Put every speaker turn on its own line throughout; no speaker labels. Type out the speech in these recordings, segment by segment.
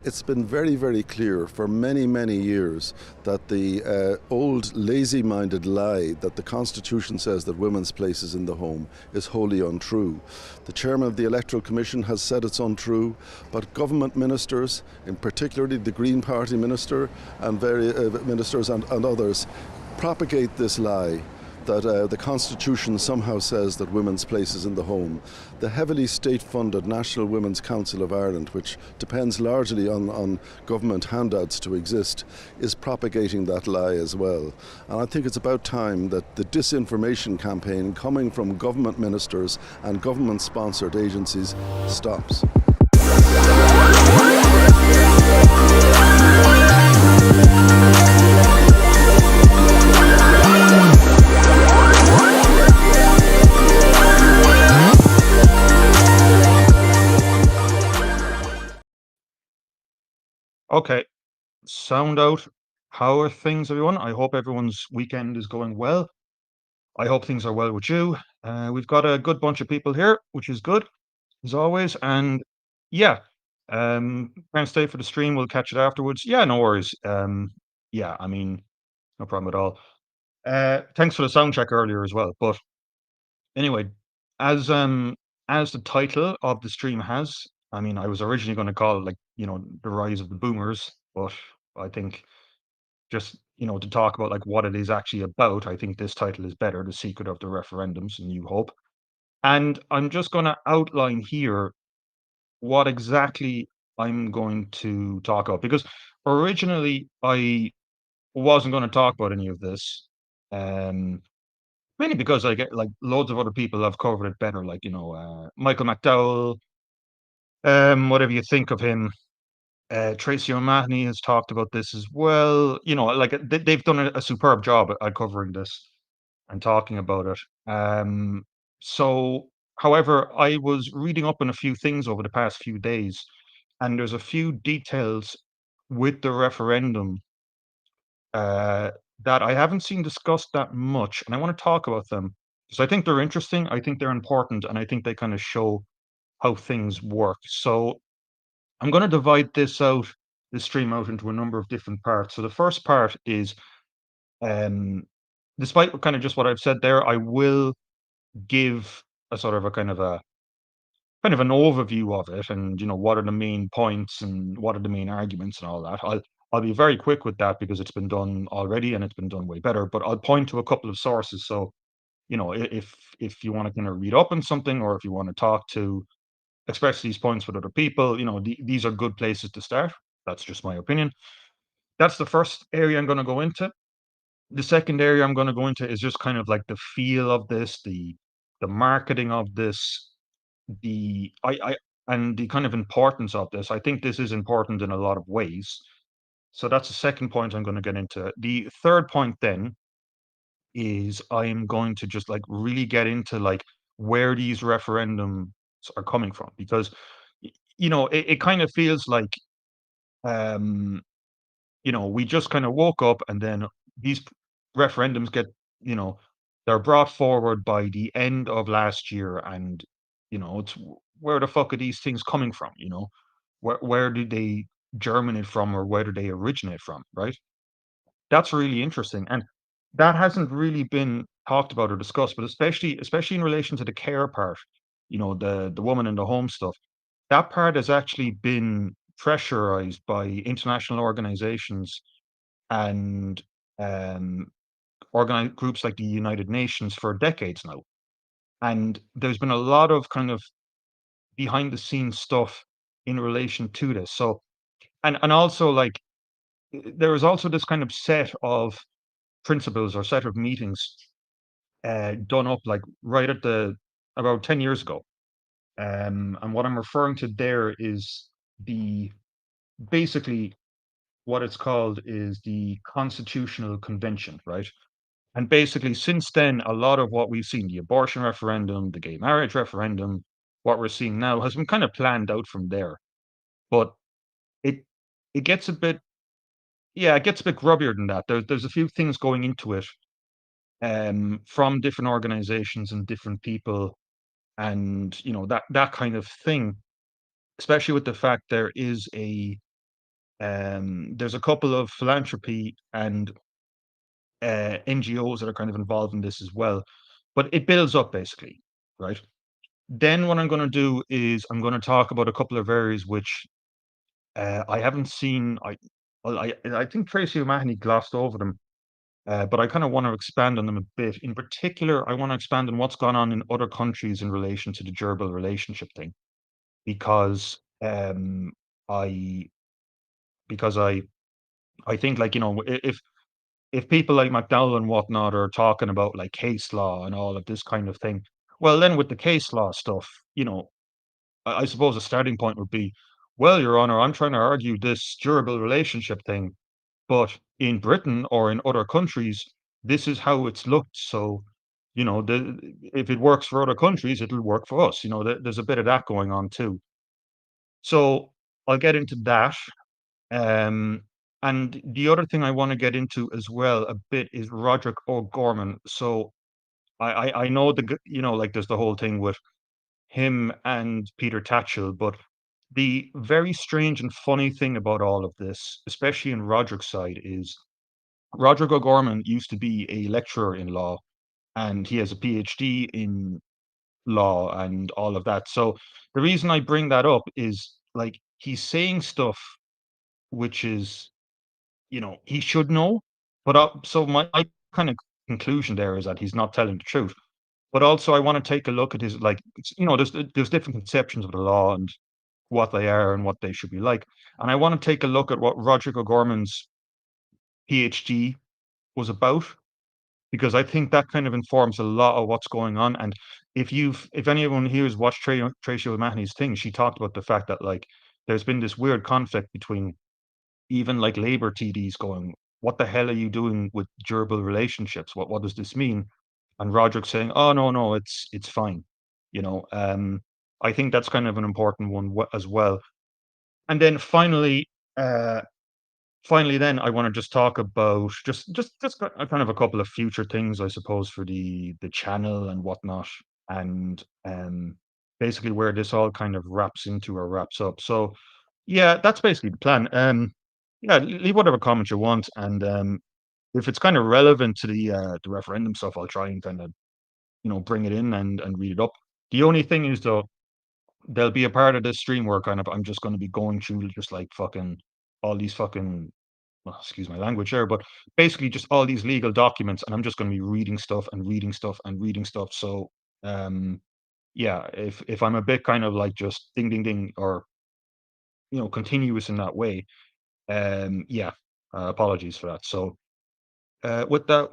It's been very, very clear for many, many years that the old lazy minded lie that the Constitution says that women's place is in the home is wholly untrue. The chairman of the Electoral Commission has said it's untrue, but government ministers, in particularly the Green Party minister and various ministers and others, propagate this lie that the Constitution somehow says that women's place is in the home. The heavily state-funded National Women's Council of Ireland, which depends largely on government handouts to exist, is propagating that lie as well. And I think it's about time that the disinformation campaign coming from government ministers and government-sponsored agencies stops.
Okay, sound out. How are things, everyone? I hope everyone's weekend is going well. I hope things are well with you. We've got a good bunch of people here, which is good, as always. And yeah, can't stay for the stream. We'll catch it afterwards. Yeah, no worries. Yeah, I mean, no problem at all. Thanks for the sound check earlier as well. But anyway, as um as the title of the stream has, I mean, I was originally going to call it like, the rise of the boomers, but I think just, to talk about like what it is actually about, I think this title is better, The Secret of the Referendums, A New Hope. And I'm just going to outline here what exactly I'm going to talk about because originally I wasn't going to talk about any of this. Um, Mainly because I get like loads of other people have covered it better, like, Michael McDowell, whatever you think of him. Tracy O'Mahony has talked about this as well. Like they've done a superb job at covering this and talking about it. So, however, I was reading up on a few things over the past few days, and there's a few details with the referendum uh, that I haven't seen discussed that much, and I want to talk about them because I think they're interesting, I think they're important, and I think they kind of show how things work. So I'm going to divide this stream out into a number of different parts. So the first part is, um, despite kind of just what I've said there, I will give a sort of a kind of an overview of it, and what are the main points and what are the main arguments and all that. I'll be very quick with that because it's been done already and it's been done way better. But I'll point to a couple of sources. So if you want to kind of read up on something or if you want to talk to express these points with other people, these are good places to start. That's just my opinion. That's the first area I'm going to go into. The second area I'm going to go into is just kind of like the feel of this, the marketing of this, the I and the kind of importance of this. I think this is important in a lot of ways. So that's the second point I'm going to get into. The third point then is I'm going to just like really get into like where these referendums are coming from because it kind of feels like um we just kind of woke up and then these referendums get, you know, they're brought forward by the end of last year, and it's where the fuck are these things coming from? Where did they germinate from, or where do they originate from? Right? That's really interesting, and that hasn't really been talked about or discussed, but especially in relation to the care part, the woman in the home stuff. That part has actually been pressurized by international organizations and um, organized groups like the United Nations for decades now. And there's been a lot of kind of behind the scenes stuff in relation to this. So, and also like there is also this kind of set of principles or set of meetings done up like right at the about 10 years ago. And what I'm referring to there is the basically what it's called is the Constitutional Convention, right? And basically, since then, a lot of what we've seen, the abortion referendum, the gay marriage referendum, what we're seeing now has been kind of planned out from there. But it it gets a bit, yeah, it gets a bit grubbier than that. There's a few things going into it from different organizations and different people, and that kind of thing. Especially with the fact there is a There's a couple of philanthropy and NGOs that are kind of involved in this as well, but it builds up basically, right? Then what I'm going to do is I'm going to talk about a couple of areas which I haven't seen. I think Tracy O'Mahony glossed over them, but I kind of want to expand on them a bit. In particular, I want to expand on what's gone on in other countries in relation to the gerbil relationship thing, because I because I think, like, if people like McDowell and whatnot are talking about like case law and all of this kind of thing, well, then with the case law stuff, I suppose a starting point would be, well, Your Honor, I'm trying to argue this durable relationship thing, but in Britain or in other countries, this is how it's looked. So, if it works for other countries, it'll work for us. There's a bit of that going on too. So I'll get into that. Um, and the other thing I want to get into as well a bit is Roderick O'Gorman. So I know like there's the whole thing with him and Peter Tatchell, but the very strange and funny thing about all of this, especially in Roderick's side, is Roderick O'Gorman used to be a lecturer in law, and he has a PhD in law and all of that. So the reason I bring that up is, like, he's saying stuff which is, he should know. But so my kind of conclusion there is that he's not telling the truth. But also, I want to take a look at his, like, there's different conceptions of the law and what they are and what they should be like. And I want to take a look at what Roderick O'Gorman's PhD was about, because I think that kind of informs a lot of what's going on. And if anyone here has watched Tracy O'Mahony's thing, she talked about the fact that, like, there's been this weird conflict between even like Labour TDs going, "What the hell are you doing with durable relationships? What does this mean?" And Roderick saying, "Oh, no, no, it's fine." You know, um, I think that's kind of an important one as well. And then uh, finally, then I want to just talk about just kind of a couple of future things, I suppose, for the channel and whatnot, and basically where this all kind of wraps into or wraps up. So yeah, that's basically the plan. Yeah, leave whatever comments you want, and if it's kind of relevant to the referendum stuff, I'll try and kind of bring it in and read it up. The only thing is, though, there'll be a part of this stream where kind of I'm just going to be going through just like fucking all these fucking, well, excuse my language here, but basically just all these legal documents, and I'm just going to be reading stuff and reading stuff and reading stuff. So um, yeah, if I'm a bit kind of like just ding ding ding, or continuous in that way, yeah, apologies for that. So with that,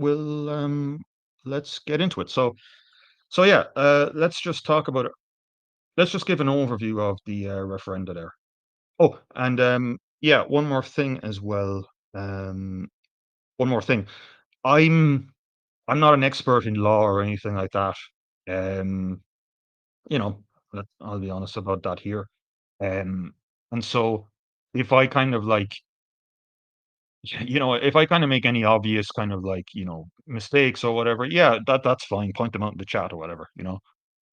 let's get into it. So yeah, let's just give an overview of the referenda there. Oh, and yeah, one more thing as well. Um, one more thing. I'm I'm not an expert in law or anything like that. Um, you know, I'll be honest about that here. Um, and so if I kind of like, if I kind of make any obvious kind of like, mistakes or whatever, yeah, that's fine. Point them out in the chat or whatever.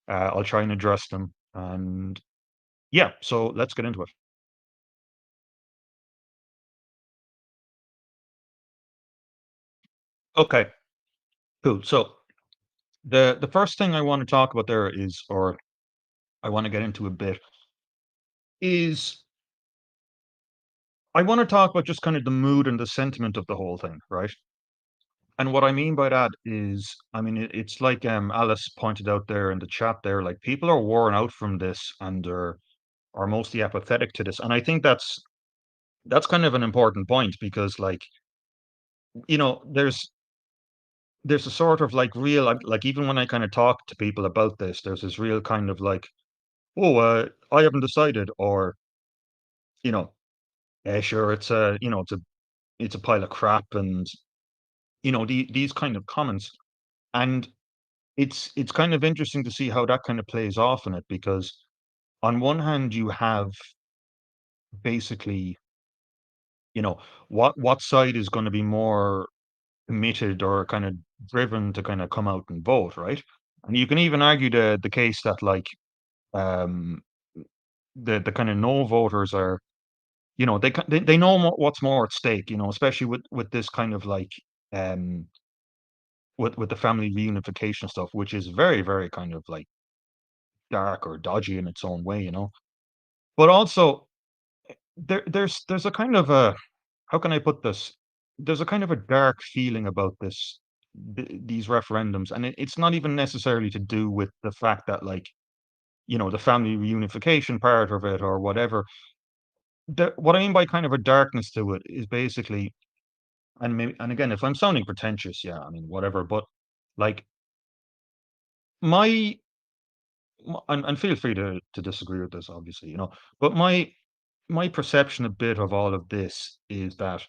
I'll try and address them. And yeah, so let's get into it. Okay, cool. So the first thing I want to talk about there is, or I want to get into a bit, is I want to talk about just kind of the mood and the sentiment of the whole thing, right? And what I mean by that is, I mean, it's like Alice pointed out there in the chat there, like, people are worn out from this and are mostly apathetic to this. And I think that's kind of an important point, because, like, there's a sort of like real, like, even when I kind of talk to people about this, there's this real kind of like, oh, I haven't decided, or you know, sure, it's a pile of crap, and these kind of comments. And it's kind of interesting to see how that kind of plays off in it, because on one hand you have basically, what side is going to be more committed or kind of driven to kind of come out and vote, right? And you can even argue the case that, like, um the kind of no voters are, they know what's more at stake, especially with this kind of like, um, with the family reunification stuff, which is very, very kind of like dark or dodgy in its own way. But also there's a kind of a, how can I put this? There's a kind of a dark feeling about these referendums, and it's not even necessarily to do with the fact that, like, the family reunification part of it or whatever. What I mean by kind of a darkness to it is basically, and again, if I'm sounding pretentious, yeah, I mean, whatever, but like my, and feel free to disagree with this, obviously, but my perception a bit of all of this is that,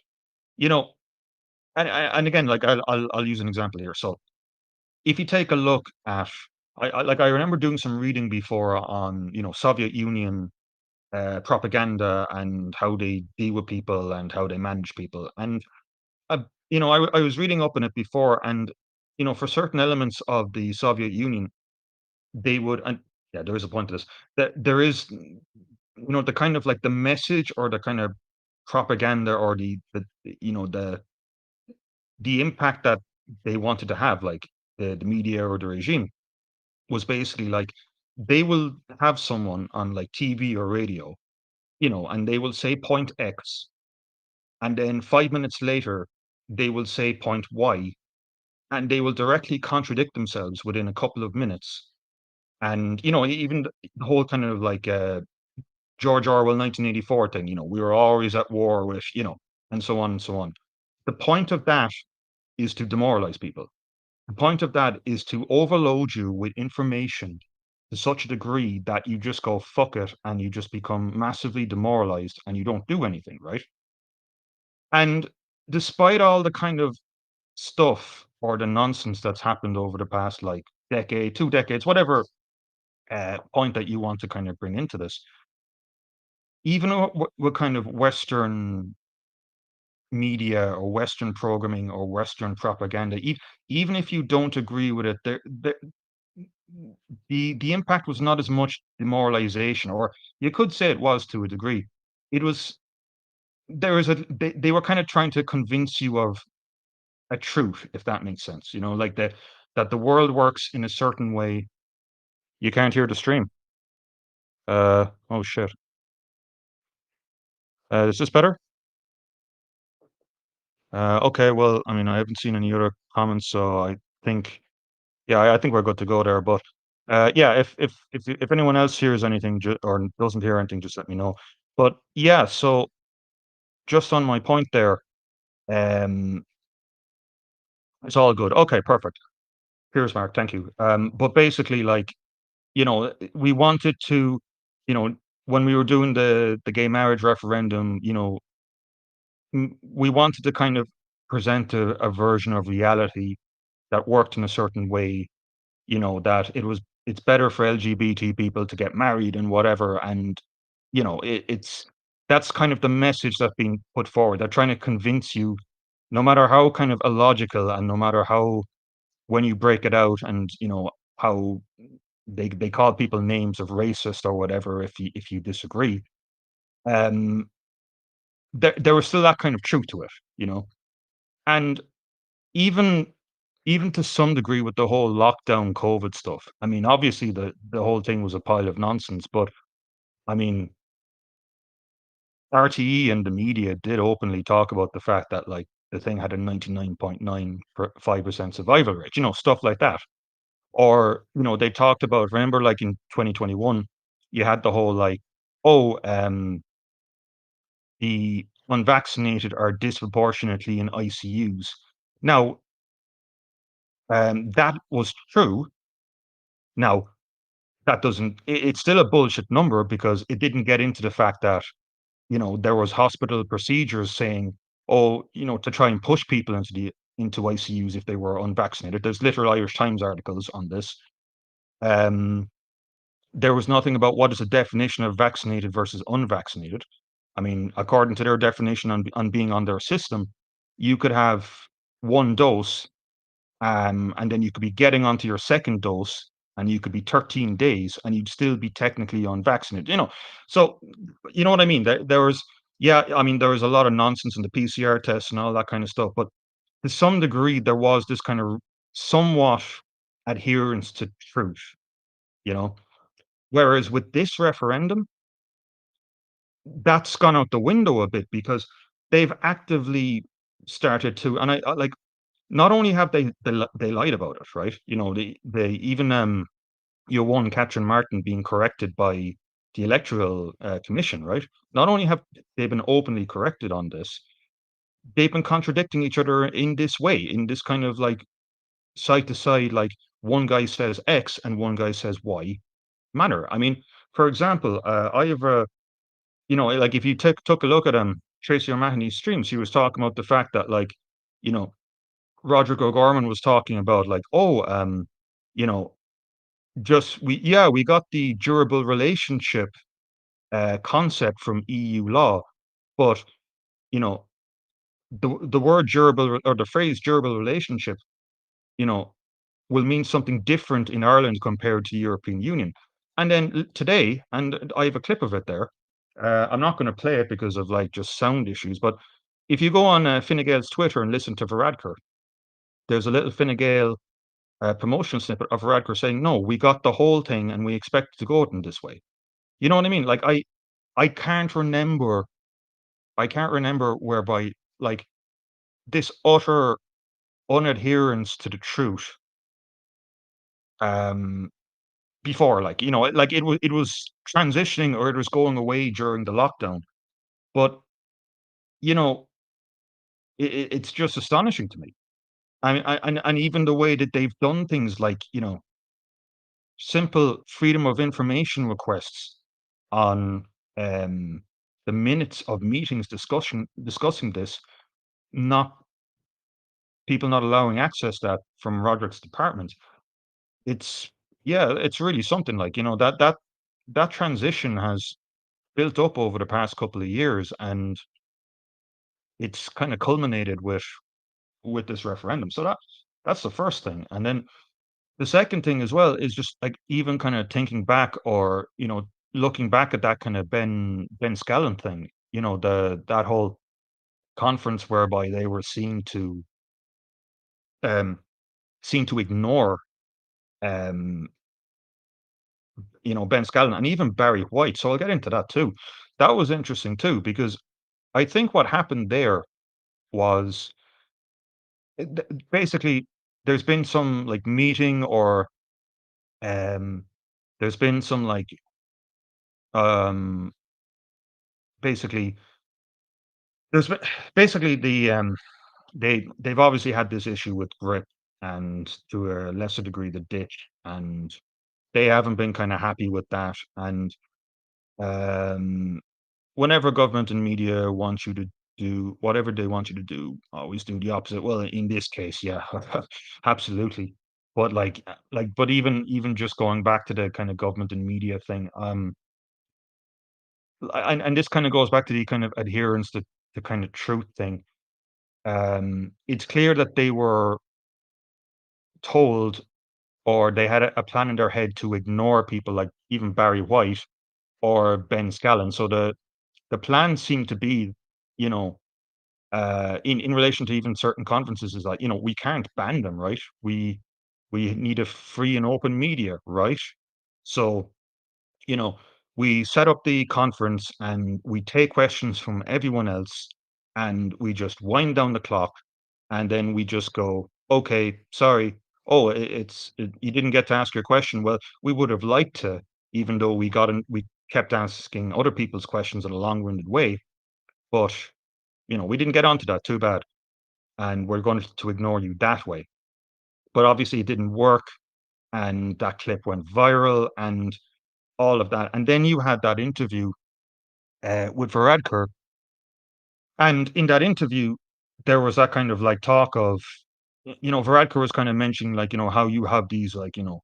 you know, and again, like I'll use an example here. So if you take a look at, I remember doing some reading before on, Soviet Union propaganda and how they deal with people and how they manage people. And I was reading up on it before, and for certain elements of the Soviet Union, they would, and yeah, there is a point to this, that there is, the kind of like the message or the kind of propaganda or the impact that they wanted to have, like the media or the regime, was basically like they will have someone on like TV or radio, and they will say point X, and then 5 minutes later they will say point Y, and they will directly contradict themselves within a couple of minutes. And even the whole kind of like George Orwell 1984 thing, we were always at war with, and so on and so on. The point of that is to demoralize people. The point of that is to overload you with information to such a degree that you just go, fuck it, and you just become massively demoralized and you don't do anything, right? And despite all the kind of stuff or the nonsense that's happened over the past like decade, 2 decades, whatever point that you want to kind of bring into this, even with kind of Western media or Western programming or Western propaganda, even if you don't agree with it, the impact was not as much demoralization, or you could say it was to a degree. It was there was a they were kind of trying to convince you of a truth, if that makes sense. Like that the world works in a certain way. You can't hear the stream. Oh shit. Is this better? Okay, well, I mean, I haven't seen any other comments, so I think, yeah, I think we're good to go there. But yeah, if anyone else hears anything or doesn't hear anything, just let me know. But yeah, so just on my point there, um, it's all good. Okay, perfect. Here's Mark. Thank you. But basically, like, we wanted to, you know, when we were doing the gay marriage referendum, we wanted to kind of present a version of reality that worked in a certain way, that it's better for LGBT people to get married and whatever. And, it's that's kind of the message that's being put forward. They're trying to convince you, no matter how kind of illogical and no matter how, when you break it out and, how they call people names of racist or whatever if you disagree. Um, there was still that kind of truth to it. And even even to some degree with the whole lockdown COVID stuff, I mean, obviously the whole thing was a pile of nonsense, but I mean, RTE and the media did openly talk about the fact that, like, the thing had a 99.95% survival rate, stuff like that. Or, they talked about, remember, like in 2021, you had the whole like, oh, the unvaccinated are disproportionately in ICUs. Now, that was true. Now, that doesn't it's still a bullshit number because it didn't get into the fact that, there was hospital procedures saying, "Oh," to try and push people into ICUs if they were unvaccinated. There's literal Irish Times articles on this. Um, there was nothing about what is the definition of vaccinated versus unvaccinated. I mean, according to their definition on being on their system, you could have 1 dose, and then you could be getting onto your second dose, and you could be 13 days, and you'd still be technically unvaccinated. So you know what I mean? There was. yeah, I mean, there was a lot of nonsense in the PCR tests and all that kind of stuff, but to some degree, there was this kind of somewhat adherence to truth, you know? Whereas with this referendum, that's gone out the window a bit because they've actively started to, and like, not only have they lied about it, right? You know, they even, your one Catherine Martin being corrected by the Electoral, Commission, right? Not only have they been openly corrected on this, they've been contradicting each other in this way, in this kind of like side to side, like one guy says X and one guy says Y manner. I mean, for example, I have a, you know, like if you took a look at Tracy O'Mahony's stream, she was talking about the fact that like, you know, Roderick O'Gorman was talking about like, oh, you know, just we got the durable relationship concept from EU law, but you know, the word durable or the phrase durable relationship, you know, will mean something different in Ireland compared to European Union. And then today, and I have a clip of it there. I'm not going to play it because of like just sound issues, but if you go on Fine Gael's Twitter and listen to Varadkar, there's a little Fine Gael promotional snippet of Varadkar saying, "No, we got the whole thing, and we expect to go in this way." You know what I mean? Like I can't remember, I can't remember whereby like this utter unadherence to the truth um before, like, you know, like it was transitioning or it was going away during the lockdown. But, you know, it's just astonishing to me. I mean, and even the way that they've done things like, you know, simple freedom of information requests on, um, the minutes of meetings discussing this, not people not allowing access to that from Roderick's department. It's yeah, it's really something like, you know, that transition has built up over the past couple of years, and it's kind of culminated with this referendum. So that's the first thing, and then the second thing as well is just like even kind of thinking back, or you know, looking back at that kind of Ben Scallon thing. You know, the that whole conference whereby they were um seen to ignore um you know, Ben Scallon and even Barry White. So I'll get into that too. That was interesting too because I think what happened there was basically there's been some like meeting or um there's been some like um basically there's been, basically they've obviously had this issue with grip and to a lesser degree the ditch, and they haven't been kind of happy with that. And um whenever government and media want you to do whatever they want you to do, always do the opposite. Well, in this case, yeah, absolutely. But but even just going back to the kind of government and media thing, and this kind of goes back to the kind of adherence to the kind of truth thing. It's clear that they were told, or they had a plan in their head to ignore people like even Barry White or Ben Scallon. So the plan seemed to be, you know, in relation to even certain conferences is like, you know, we can't ban them, right? We need a free and open media, right? So, you know, we set up the conference and we take questions from everyone else and we just wind down the clock and then we just go, okay, sorry. Oh, you didn't get to ask your question. Well, we would have liked to, even though we kept asking other people's questions in a long-winded way, but you know, we didn't get onto that. Too bad, and we're going to ignore you that way. But obviously, it didn't work, and that clip went viral, and all of that. And then you had that interview with Varadkar, and in that interview, there was that kind of like talk of, you know, Varadkar was kind of mentioning like, you know, how you have these like, you know,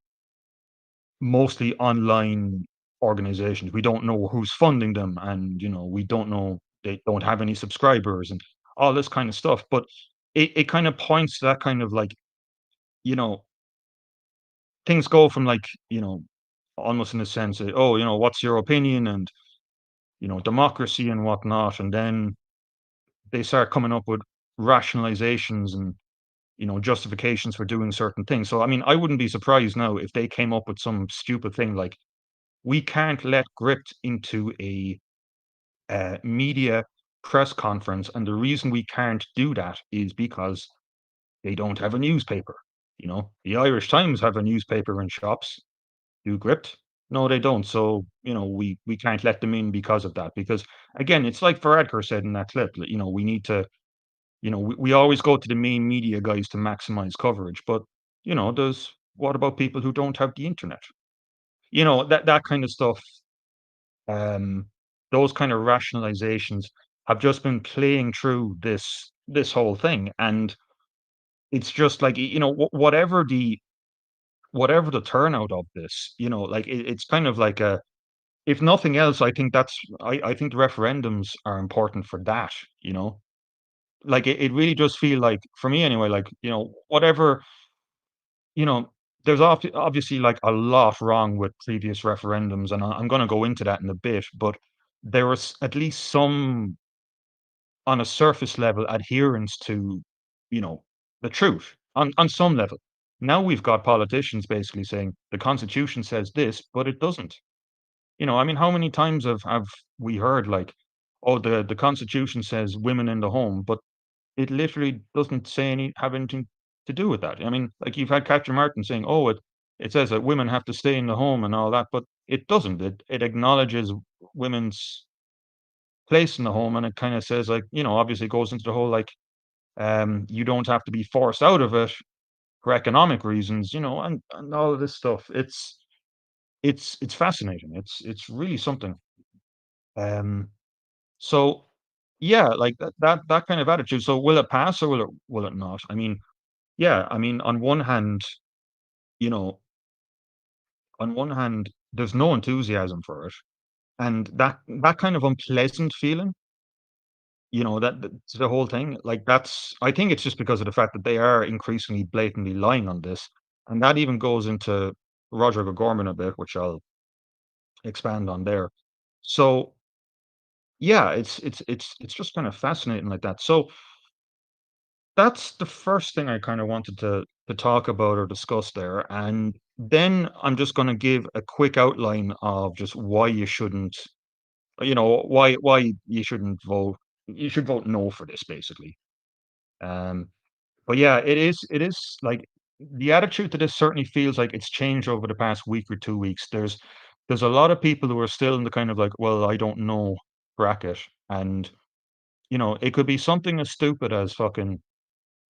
mostly online organizations. We don't know who's funding them, and you know, we don't know, they don't have any subscribers and all this kind of stuff. But it kind of points to that kind of like, you know, things go from like, you know, almost in a sense, oh, you know, what's your opinion? And democracy and whatnot, and then they start coming up with rationalizations and justifications for doing certain things. So I mean, I wouldn't be surprised now if they came up with some stupid thing like we can't let Gript into a media press conference, and the reason we can't do that is because they don't have a newspaper. The Irish Times have a newspaper in shops. Do Gript? No, they don't. So, we can't let them in because of that. Because again, it's like Varadkar said in that clip, that, we need to, we always go to the main media guys to maximize coverage. But, there's what about people who don't have the internet? That kind of stuff. Um, those kind of rationalizations have just been playing through this whole thing. And it's just like, whatever the turnout of this, like it's kind of like a if nothing else, I think the referendums are important for that, you know? Like it really does feel like, for me anyway, like, whatever, you know, there's obviously like a lot wrong with previous referendums, and I'm gonna go into that in a bit, but there was at least some, on a surface level, adherence to, the truth on some level. Now we've got politicians basically saying the constitution says this, but it doesn't. I mean, how many times have we heard like, "Oh, the Constitution says women in the home," but it literally doesn't say have anything to do with that. I mean, like you've had Catherine Martin saying, "Oh, it says that women have to stay in the home and all that," but it doesn't. It acknowledges women's place in the home, and it kind of says like, obviously goes into the whole like, you don't have to be forced out of it for economic reasons, and all of this stuff. It's fascinating. It's really something. Um, so yeah, like that kind of attitude. So will it pass or will it not? I mean, yeah, I mean, you know, on one hand, there's no enthusiasm for it, and that kind of unpleasant feeling, that's the whole thing. Like I think it's just because of the fact that they are increasingly blatantly lying on this, and that even goes into Roger O'Gorman a bit, which I'll expand on there. So yeah, it's just kind of fascinating like that. So that's the first thing I kinda wanted to talk about or discuss there, and then I'm just gonna give a quick outline of just why you shouldn't why you should vote no for this, basically. Um, but yeah, it is, like, the attitude to this certainly feels like it's changed over the past week or 2 weeks. There's a lot of people who are still in the kind of like, "Well, I don't know" bracket, and, it could be something as stupid as fucking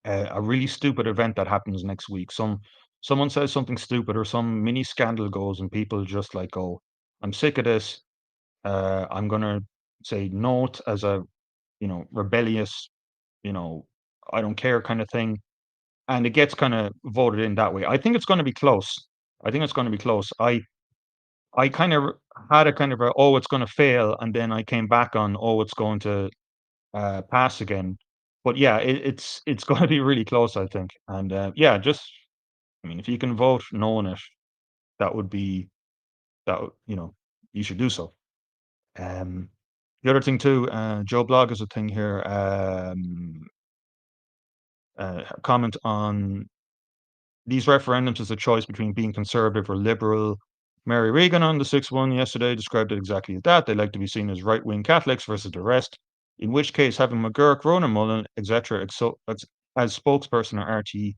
a really stupid event that happens next week. Someone says something stupid or some mini scandal goes and people just like go, I'm sick of this. I'm gonna say no as a rebellious, you know, I don't care kind of thing. And it gets kind of voted in that way. I think it's gonna be close. I think it's gonna be close. I kind of had a kind of a oh it's gonna fail, and then I came back on oh it's going to pass again. But yeah, it's gonna be really close, I think. And, yeah, just I mean, if you can vote no on it, that would be that would you should do so. Um, the other thing too, Joe Blog has a thing here, comment on these referendums as a choice between being conservative or liberal. Mary Regan on the 6-1 yesterday described it exactly as that. They like to be seen as right-wing Catholics versus the rest, in which case having McGurk, Ronan Mullen, etc., as spokesperson at RTE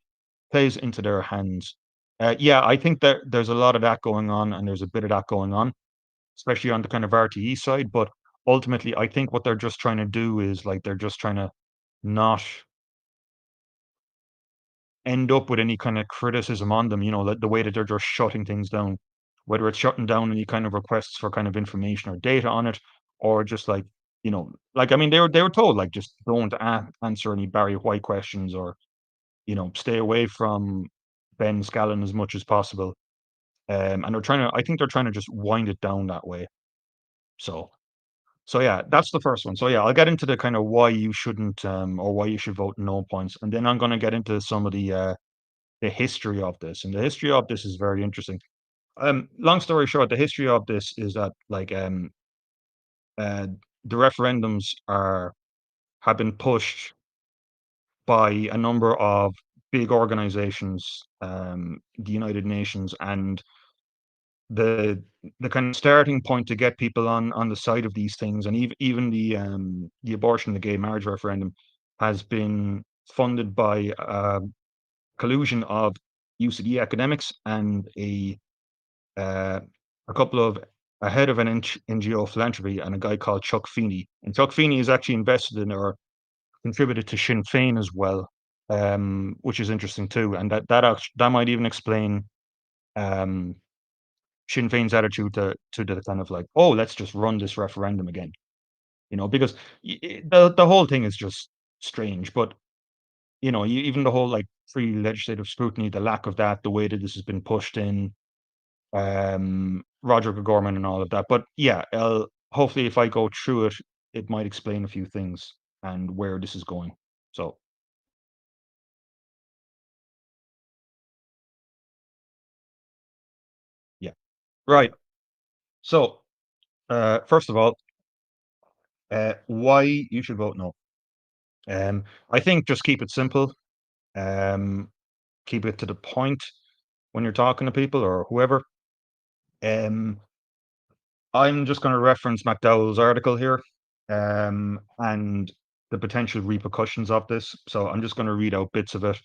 plays into their hands. Yeah, I think that there's a lot of that going on, and there's a bit of that going on, especially on the kind of RTE side. But ultimately, I think what they're just trying to do is like they're just trying to not end up with any kind of criticism on them, like the way that they're just shutting things down, whether it's shutting down any kind of requests for kind of information or data on it, or just like, like I mean, they were told like just don't answer any Barry White questions or stay away from Ben Scallon as much as possible. And I think they're trying to just wind it down that way. So, so yeah, that's the first one. So yeah, I'll get into the kind of why you shouldn't, or why you should vote no points, and then I'm going to get into some of the history of this, and the history of this is very interesting. Long story short, the history of this is that like uh, the referendums are have been pushed by a number of big organizations, the United Nations, and the the kind of starting point to get people on the side of these things, and even the abortion, the gay marriage referendum, has been funded by collusion of UCD academics and uh, a couple of a head of an NGO philanthropy and a guy called Chuck Feeney. And Chuck Feeney is actually invested in or contributed to Sinn Féin as well, which is interesting too. And that might even explain um, Sinn Féin's attitude to the kind of like, oh, let's just run this referendum again, because the whole thing is just strange. But even the whole like free legislative scrutiny, the lack of that, the way that this has been pushed in, Roger O'Gorman and all of that. But yeah, hopefully if I go through it, it might explain a few things and where this is going. So yeah, right. So first of all, why you should vote no. I think just keep it simple. Um, keep it to the point when you're talking to people or whoever. Um, I'm just going to reference McDowell's article here, and the potential repercussions of this. So I'm just going to read out bits of it.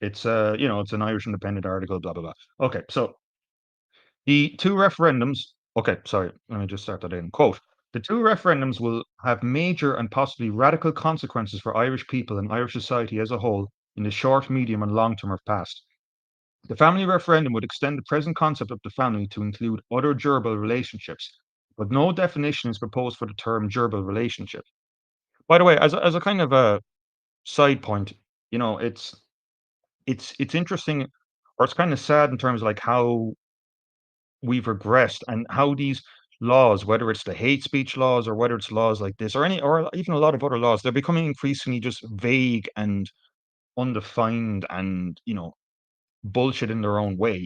It's an Irish Independent article, blah blah blah. Okay, so the two referendums. Okay, sorry, let me just start that in. Quote: The two referendums will have major and possibly radical consequences for Irish people and Irish society as a whole in the short, medium, and long term of past. The family referendum would extend the present concept of the family to include other durable relationships, but no definition is proposed for the term durable relationship. By the way, as a kind of a side point, it's interesting, or it's kind of sad in terms of like how we've regressed and how these laws, whether it's the hate speech laws or whether it's laws like this or any or even a lot of other laws, they're becoming increasingly just vague and undefined and bullshit in their own way.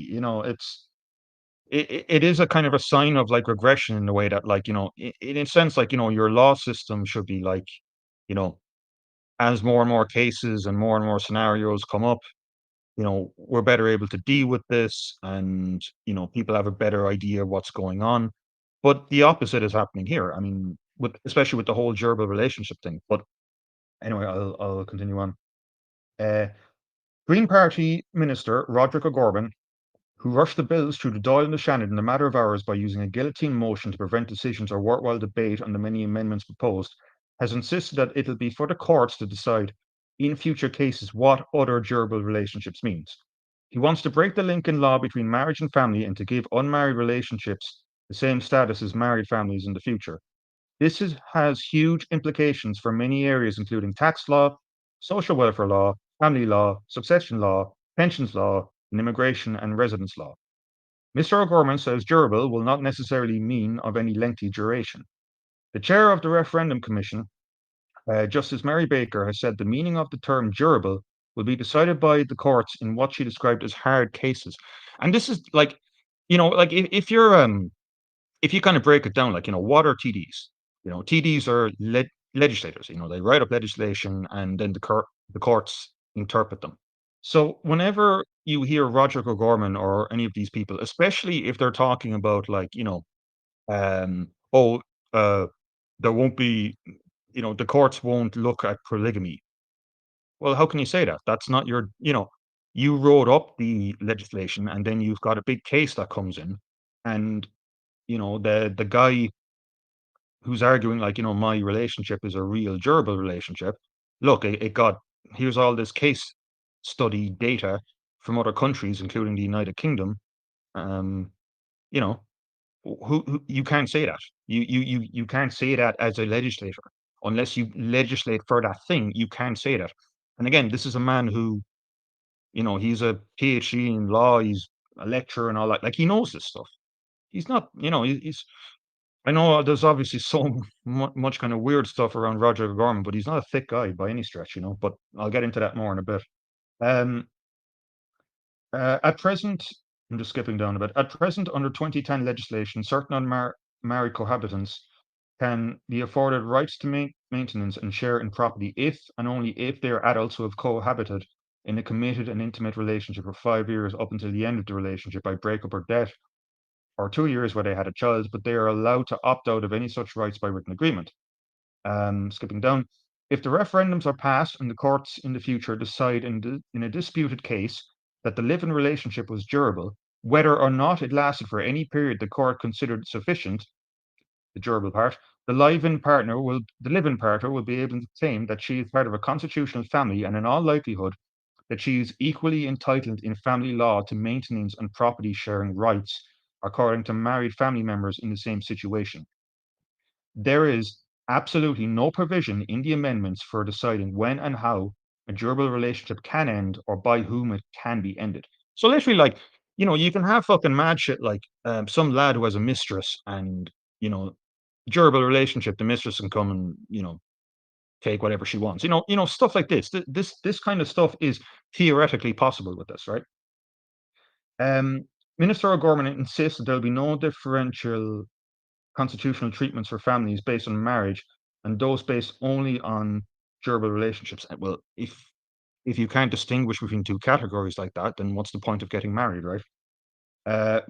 It is a kind of a sign of like regression in the way that like in a sense like your law system should be like you know as more and more cases and more scenarios come up, we're better able to deal with this and, people have a better idea of what's going on. But the opposite is happening here. I mean, especially with the whole gerbil relationship thing. But anyway, I'll continue on. Uh, Green Party Minister Roderick O'Gorman, who rushed the bills through the Dáil and the Shannon in a matter of hours by using a guillotine motion to prevent decisions or worthwhile debate on the many amendments proposed, has insisted that it'll be for the courts to decide in future cases what other durable relationships means. He wants to break the link in law between marriage and family and to give unmarried relationships the same status as married families in the future. Has huge implications for many areas, including tax law, social welfare law, family law, succession law, pensions law, and immigration and residence law. Mr. O'Gorman says durable will not necessarily mean of any lengthy duration. The chair of the Referendum Commission, Justice Mary Baker, has said the meaning of the term durable will be decided by the courts in what she described as hard cases. And this is like, like if you kind of break it down, like, what are TDs? TDs are legislators, they write up legislation and then the courts interpret them. So whenever you hear Roger O'Gorman or any of these people, especially if they're talking about like, oh, uh, there won't be, the courts won't look at polygamy. Well, how can you say that? That's not you wrote up the legislation and then you've got a big case that comes in and, the guy who's arguing like, my relationship is a real durable relationship. Look, it got here's all this case study data from other countries, including the United Kingdom. Um, you know, who you can't say that. You can't say that as a legislator unless you legislate for that thing. You can't say that. And again, this is a man who, he's a PhD in law. He's a lecturer and all that. Like he knows this stuff. He's not, he's I know there's obviously so much kind of weird stuff around Roger Gorman, but he's not a thick guy by any stretch, but I'll get into that more in a bit. Um, at present, I'm just skipping down a bit. At present, under 2010 legislation, certain unmarried cohabitants can be afforded rights to maintenance and share in property if and only if they are adults who have cohabited in a committed and intimate relationship for 5 years up until the end of the relationship by breakup or death, or 2 years where they had a child, but they are allowed to opt out of any such rights by written agreement. Skipping down, if the referendums are passed and the courts in the future decide in a disputed case that the live-in relationship was durable, whether or not it lasted for any period the court considered sufficient, the durable part, the live-in partner will be able to claim that she is part of a constitutional family, and in all likelihood that she is equally entitled in family law to maintenance and property sharing rights according to married family members in the same situation. There is absolutely no provision in the amendments for deciding when and how a durable relationship can end or by whom it can be ended. So literally, like, you can have fucking mad shit like some lad who has a mistress and, you know, durable relationship, the mistress can come and, take whatever she wants. Stuff like this. This kind of stuff is theoretically possible with this, right? Um, Minister O'Gorman insists that there'll be no differential constitutional treatments for families based on marriage and those based only on durable relationships. Well, if you can't distinguish between two categories like that, then what's the point of getting married, right? Uh,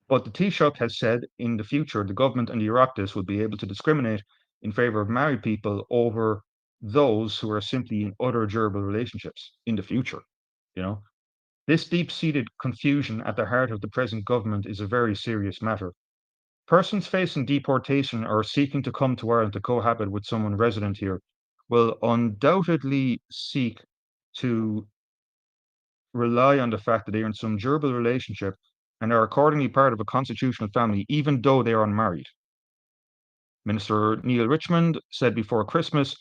but the Taoiseach has said in the future, the government and the Oireachtas will be able to discriminate in favour of married people over those who are simply in other durable relationships in the future. You know, this deep-seated confusion at the heart of the present government is a very serious matter. Persons facing deportation or seeking to come to Ireland to cohabit with someone resident here will undoubtedly seek to rely on the fact that they are in some durable relationship and are accordingly part of a constitutional family, even though they are unmarried. Minister Neil Richmond said before Christmas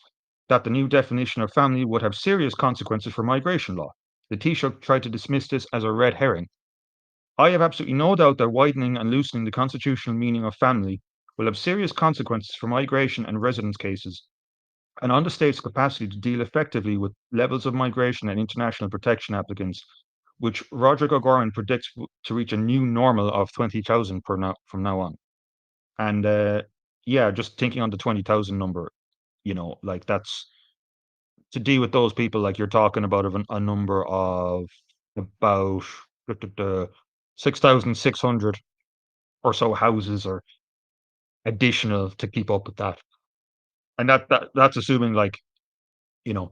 that the new definition of family would have serious consequences for migration law. The Taoiseach tried to dismiss this as a red herring. I have absolutely no doubt that widening and loosening the constitutional meaning of family will have serious consequences for migration and residence cases, and on the state's capacity to deal effectively with levels of migration and international protection applicants, which Roderick O'Gorman predicts to reach a new normal of 20,000 from now on. And yeah, just thinking on the 20,000 number, like that's to deal with those people, like you're talking about of a number of about 6,600 or so houses or additional to keep up with that. And that's assuming like, you know,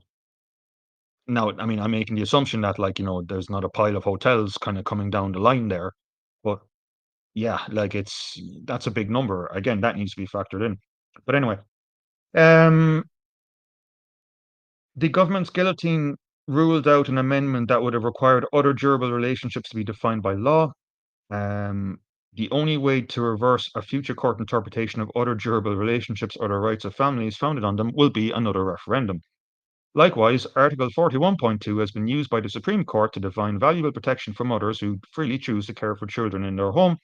now, I mean, I'm making the assumption that like, there's not a pile of hotels kind of coming down the line there. But yeah, like that's a big number. Again, that needs to be factored in. But anyway, um, the government's guillotine ruled out an amendment that would have required other durable relationships to be defined by law. Um, the only way to reverse a future court interpretation of other durable relationships or the rights of families founded on them will be another referendum. Likewise, Article 41.2 has been used by the Supreme Court to define valuable protection for mothers who freely choose to care for children in their home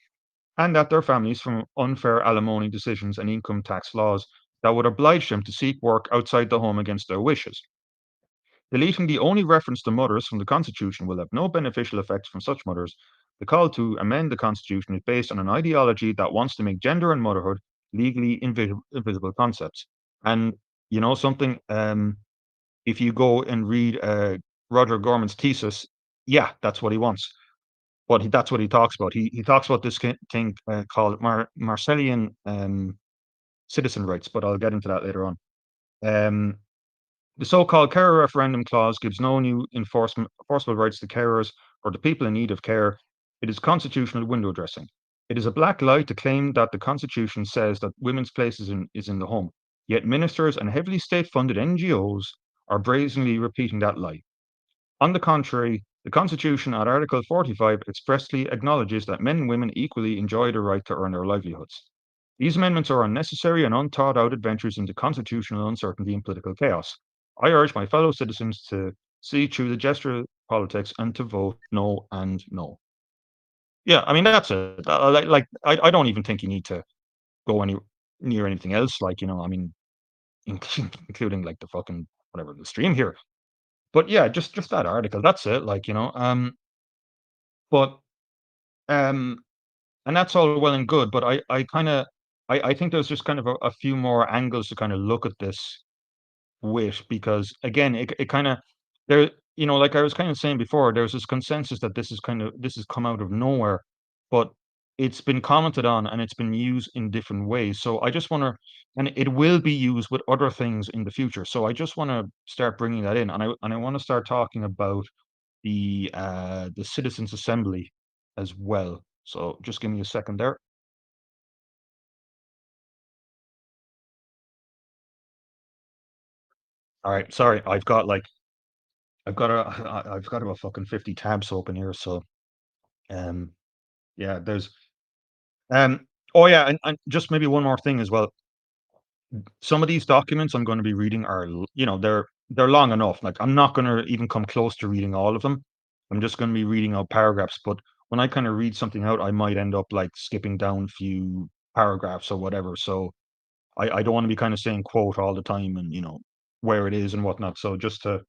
and that their families from unfair alimony decisions and income tax laws that would oblige them to seek work outside the home against their wishes. Deleting the only reference to mothers from the Constitution will have no beneficial effects from such mothers. The call to amend the Constitution is based on an ideology that wants to make gender and motherhood legally invisible concepts. And something, if you go and read Roger Gorman's thesis, yeah, that's what he wants. That's what he talks about. He talks about this thing called Marshallian citizen rights, but I'll get into that later on. The so-called carer referendum clause gives no new enforceable rights to carers or to people in need of care. It is constitutional window dressing. It is a black lie to claim that the Constitution says that women's place is in the home. Yet ministers and heavily state-funded NGOs are brazenly repeating that lie. On the contrary, the Constitution at Article 45 expressly acknowledges that men and women equally enjoy the right to earn their livelihoods. These amendments are unnecessary and unthought out adventures into constitutional uncertainty and political chaos. I urge my fellow citizens to see through the gesture politics and to vote no and no. Yeah, I mean that's it. I don't even think you need to go any near anything else. Like I mean, including like the fucking whatever the stream here. But yeah, just that article. That's it. Like but and that's all well and good. But I kind of I think there's just kind of a few more angles to kind of look at this with, because again, it kind of there, like I was kind of saying before, there's this consensus that this has come out of nowhere, but it's been commented on and it's been used in different ways. So I just want to, and it will be used with other things in the future. So I just want to start bringing that in, and I want to start talking about the Citizens Assembly as well. So just give me a second there. All right, sorry, I've got about fucking 50 tabs open here. So um yeah, there's um oh yeah, and just maybe one more thing as well. Some of these documents I'm going to be reading are they're long enough. Like I'm not going to even come close to reading all of them. I'm just going to be reading out paragraphs. But when I kind of read something out, I might end up like skipping down a few paragraphs or whatever. So I don't want to be kind of saying quote all the time, and where it is and whatnot. So just to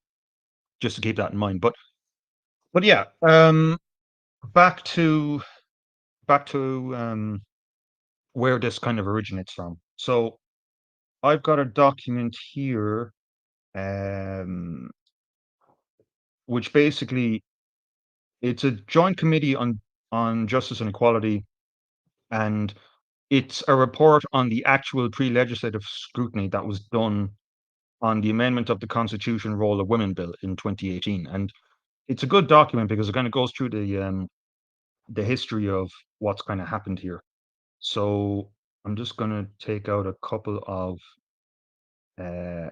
keep that in mind. But yeah, back to where this kind of originates from. So I've got a document here, um, which basically it's a joint committee on justice and equality, and it's a report on the actual pre-legislative scrutiny that was done on the amendment of the Constitution Role of Women Bill in 2018. And it's a good document because it kind of goes through the history of what's kind of happened here. So I'm just going to take out a couple of uh,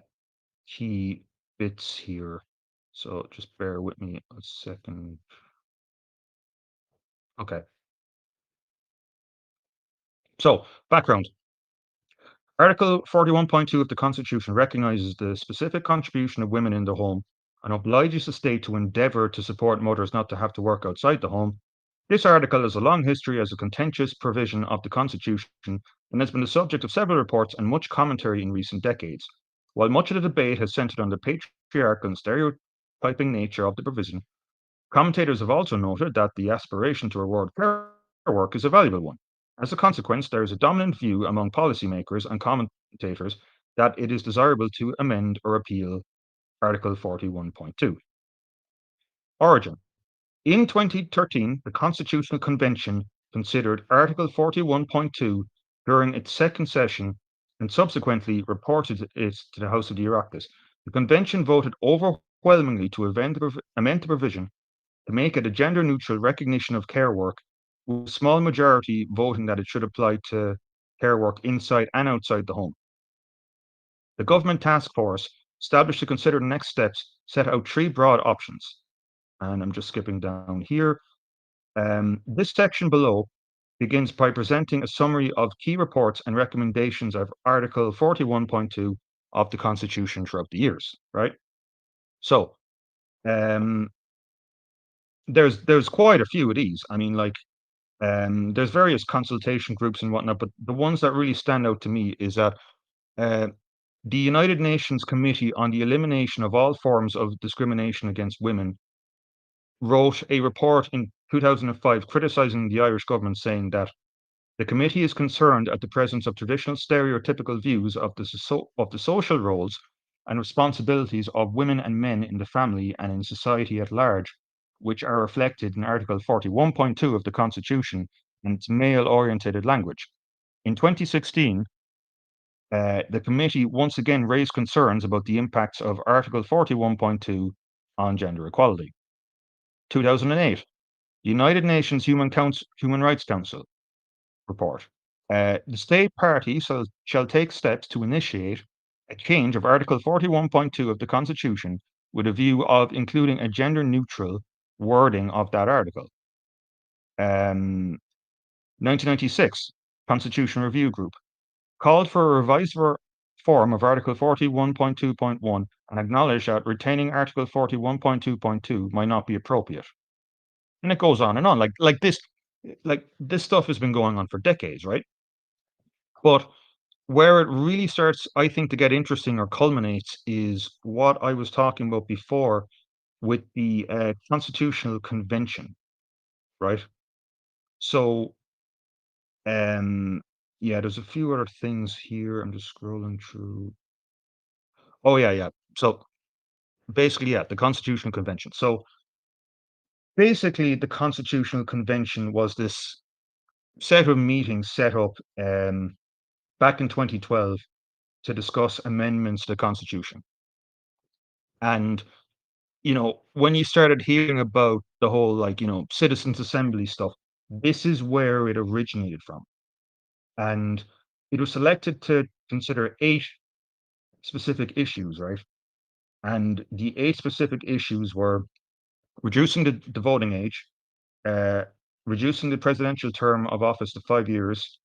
key bits here. So just bear with me a second. Okay. So background. Article 41.2 of the Constitution recognizes the specific contribution of women in the home and obliges the state to endeavor to support mothers not to have to work outside the home. This article has a long history as a contentious provision of the Constitution and has been the subject of several reports and much commentary in recent decades. While much of the debate has centered on the patriarchal and stereotyping nature of the provision, commentators have also noted that the aspiration to reward care work is a valuable one. As a consequence, there is a dominant view among policymakers and commentators that it is desirable to amend or repeal Article 41.2. Origin. In 2013, the Constitutional Convention considered Article 41.2 during its second session and subsequently reported it to the House of the Oireachtas. The Convention voted overwhelmingly to amend the provision to make it a gender-neutral recognition of care work, with a small majority voting that it should apply to care work inside and outside the home. The government task force, established to consider the next steps, set out three broad options. And I'm just skipping down here. This section below begins by presenting a summary of key reports and recommendations of Article 41.2 of the Constitution throughout the years, right? So, um, there's quite a few of these. I mean, like, there's various consultation groups and whatnot, but the ones that really stand out to me is that uh, the United Nations Committee on the Elimination of All Forms of Discrimination Against Women wrote a report in 2005 criticizing the Irish government, saying that the committee is concerned at the presence of traditional stereotypical views of the social roles and responsibilities of women and men in the family and in society at large, which are reflected in Article 41.2 of the Constitution and its male-oriented language. In 2016, the committee once again raised concerns about the impacts of Article 41.2 on gender equality. 2008, United Nations Human Rights Council report. The state party shall take steps to initiate a change of Article 41.2 of the Constitution with a view of including a gender neutral wording of that article. 1996, Constitution Review Group called for a revised form of Article 41.2.1 and acknowledged that retaining Article 41.2.2 might not be appropriate. And it goes on and on. Like this stuff has been going on for decades, right? But where it really starts, I think, to get interesting or culminates is what I was talking about before with the Constitutional Convention, right? So, um, yeah, there's a few other things here. I'm just scrolling through. Oh yeah, yeah. So basically, yeah, the Constitutional Convention. So basically, the Constitutional Convention was this set of meetings set up back in 2012 to discuss amendments to the Constitution. And when you started hearing about the whole citizens assembly stuff, this is where it originated from. And it was selected to consider 8 specific issues, right? And the 8 specific issues were reducing the voting age, uh, reducing the presidential term of office to 5 years,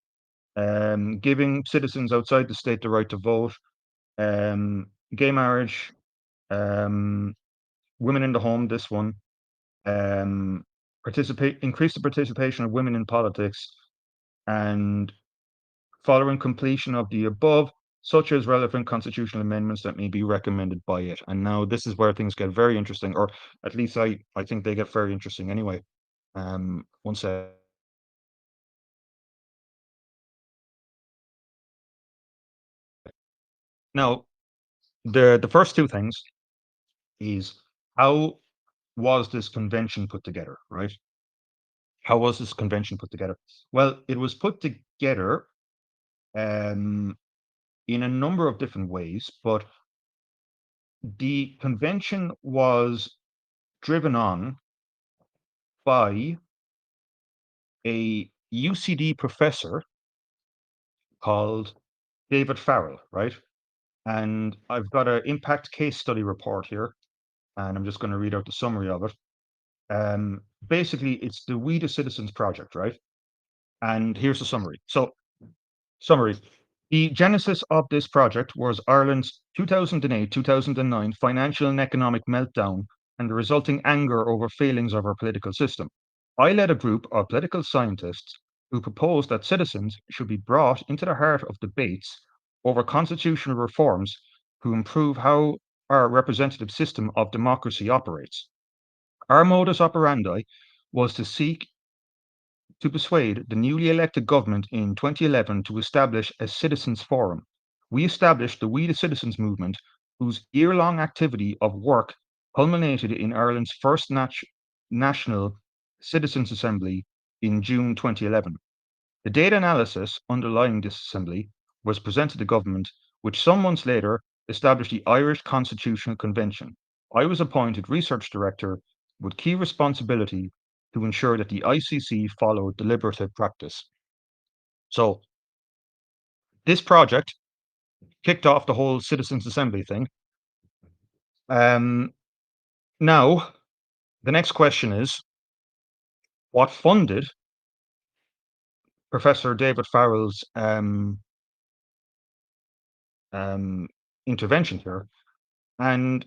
giving citizens outside the state the right to vote, gay marriage, um, women in the home, this one, um, increase the participation of women in politics, and following completion of the above, such as relevant constitutional amendments that may be recommended by it. And now this is where things get very interesting, or at least I think they get very interesting anyway. One sec. Now, the first two things is, how was this convention put together, right? How was this convention put together? Well, it was put together um, in a number of different ways, but the convention was driven on by a UCD professor called David Farrell, right? And I've got an impact case study report here, and I'm just going to read out the summary of it. Basically, it's the We the Citizens project, right? And here's the summary. So, summary. The genesis of this project was Ireland's 2008-2009 financial and economic meltdown and the resulting anger over failings of our political system. I led a group of political scientists who proposed that citizens should be brought into the heart of debates over constitutional reforms to improve how our representative system of democracy operates. Our modus operandi was to seek to persuade the newly elected government in 2011 to establish a citizens forum. We established the We the Citizens movement, whose year-long activity of work culminated in Ireland's first national citizens assembly in June 2011. The data analysis underlying this assembly was presented to government, which some months later established the Irish Constitutional Convention. I was appointed research director with key responsibility to ensure that the ICC followed deliberative practice. So this project kicked off the whole citizens assembly thing. Now, the next question is, what funded Professor David Farrell's intervention here? And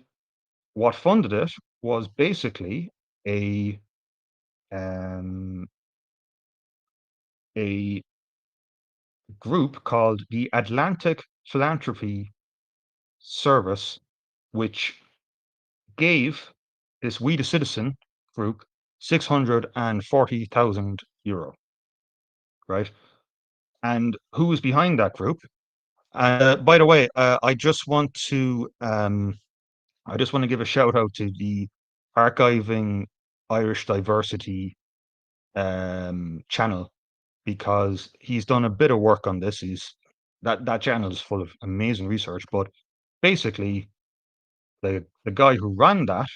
what funded it was basically a um, a group called the Atlantic Philanthropy Service, which gave this We the Citizen group 640,000 euro, right? And who was behind that group? By the way, I just want to give a shout out to the Archiving Irish Diversity channel, because he's done a bit of work on this. That channel is full of amazing research, but basically the guy who ran that,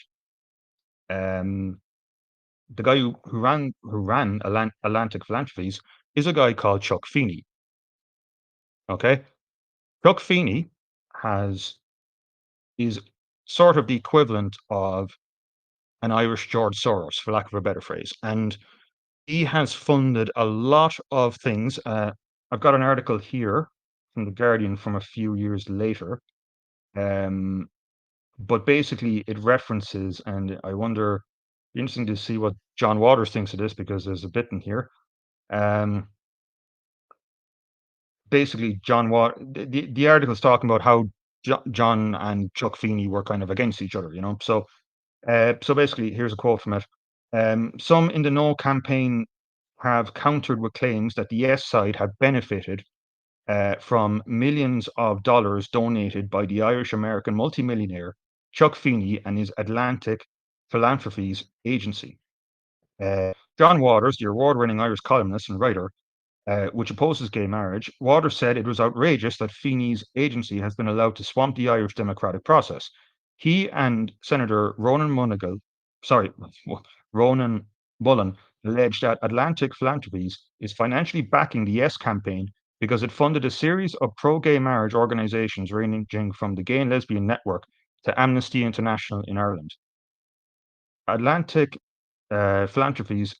um, the guy who ran Atlantic Philanthropies is a guy called Chuck Feeney. Okay, Chuck Feeney has is sort of the equivalent of an Irish George Soros, for lack of a better phrase, and he has funded a lot of things. I've got an article here from the Guardian from a few years later, um, but basically it references, and I wonder, interesting to see what John Waters thinks of this, because there's a bit in here. Um, Basically, the article is talking about how John and Chuck Feeney were kind of against each other, So basically, here's a quote from it. Some in the No campaign have countered with claims that the Yes side had benefited from millions of dollars donated by the Irish-American multimillionaire Chuck Feeney and his Atlantic Philanthropies Agency. John Waters, the award-winning Irish columnist and writer, which opposes gay marriage, Waters said it was outrageous that Feeney's agency has been allowed to swamp the Irish democratic process. He and Senator Ronan Mullen alleged that Atlantic Philanthropies is financially backing the Yes campaign because it funded a series of pro-gay marriage organizations ranging from the Gay and Lesbian Network to Amnesty International in Ireland. Atlantic Philanthropies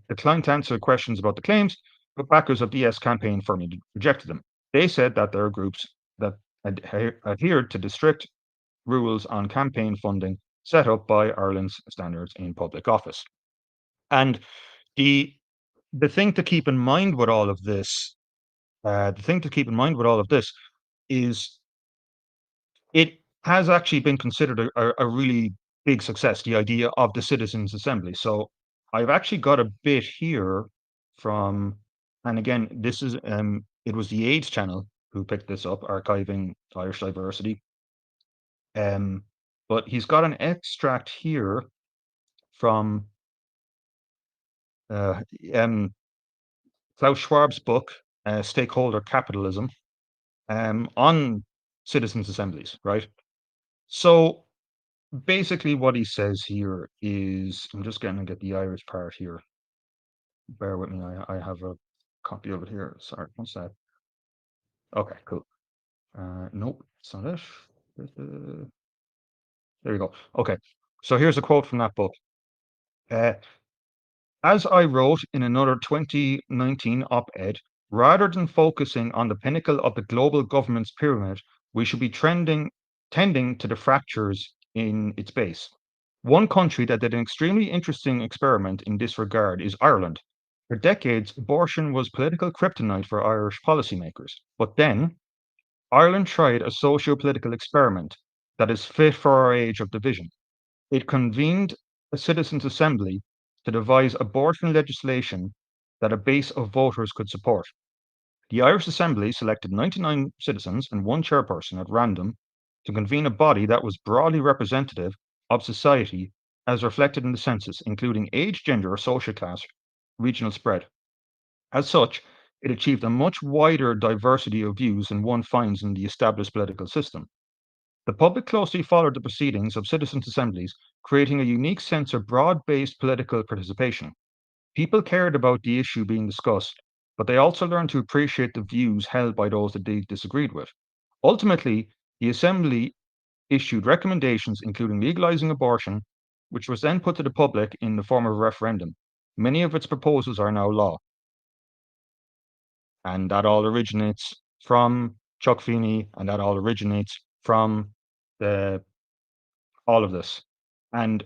declined to answer questions about the claims, but backers of the Yes campaign firmly rejected them. They said that there are groups that adhered to the strict rules on campaign funding set up by Ireland's standards in public office. And the the thing to keep in mind with all of this, is it has actually been considered a really big success, the idea of the Citizens Assembly. So I've actually got a bit here from, and again, this is it was the AIDS channel who picked this up, archiving Irish diversity. But he's got an extract here from uh, um, Klaus Schwab's book, Stakeholder Capitalism, on citizens' assemblies, right? So basically, what he says here is, I'm just going to get the Irish part here. Bear with me, I have a copy of it here. Sorry, what's that? Okay, cool. Nope, it's not it. Uh, There you go. Okay, so here's a quote from that book. Uh, As I wrote in another 2019 op-ed, rather than focusing on the pinnacle of the global government's pyramid, we should be tending to the fractures in its base. One country that did an extremely interesting experiment in this regard is Ireland. For decades, abortion was political kryptonite for Irish policymakers. But then, Ireland tried a socio-political experiment that is fit for our age of division. It convened a citizens' assembly to devise abortion legislation that a base of voters could support. The Irish Assembly selected 99 citizens and one chairperson at random to convene a body that was broadly representative of society as reflected in the census, including age, gender, social class, regional spread. As such, it achieved a much wider diversity of views than one finds in the established political system. The public closely followed the proceedings of citizens' assemblies, creating a unique sense of broad-based political participation. People cared about the issue being discussed, but they also learned to appreciate the views held by those that they disagreed with. Ultimately, the assembly issued recommendations including legalizing abortion, which was then put to the public in the form of a referendum. Many of its proposals are now law, and that all originates from Chuck Feeney, and that all originates from the all of this. And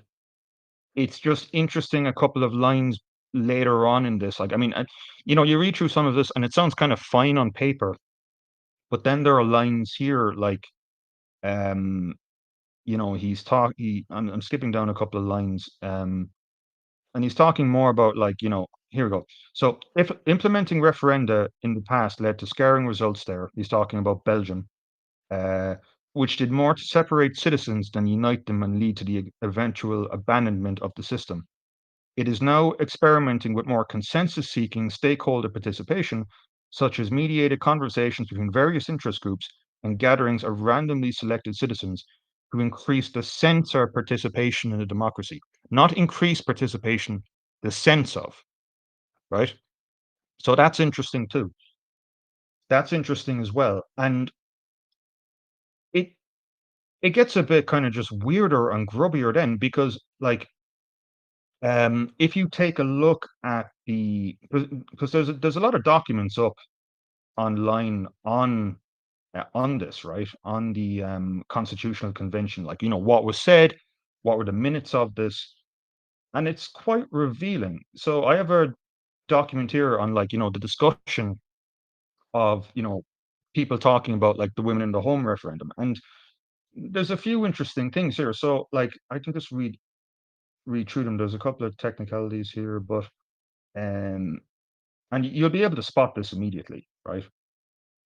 it's just interesting a couple of lines later on in this. Like, I mean, you read through some of this and it sounds kind of fine on paper, but then there are lines here like, um, he's talking. I'm skipping down a couple of lines, and he's talking more about like, here we go. So, if implementing referenda in the past led to scaring results, there he's talking about Belgium, uh, which did more to separate citizens than unite them and lead to the eventual abandonment of the system. It is now experimenting with more consensus seeking stakeholder participation, such as mediated conversations between various interest groups and gatherings of randomly selected citizens to increase the sense of participation in a democracy, not increase participation, the sense of, right? So that's interesting too. That's interesting as well. And it it gets a bit kind of just weirder and grubbier then because like if you take a look at because there's a lot of documents up online on this, right? On the Constitutional Convention, like what was said, what were the minutes of this, and it's quite revealing. So I have a document here on like the discussion of people talking about like the women in the home referendum, and there's a few interesting things here. So like I can just read through them. There's a couple of technicalities here, but um and you'll be able to spot this immediately, right?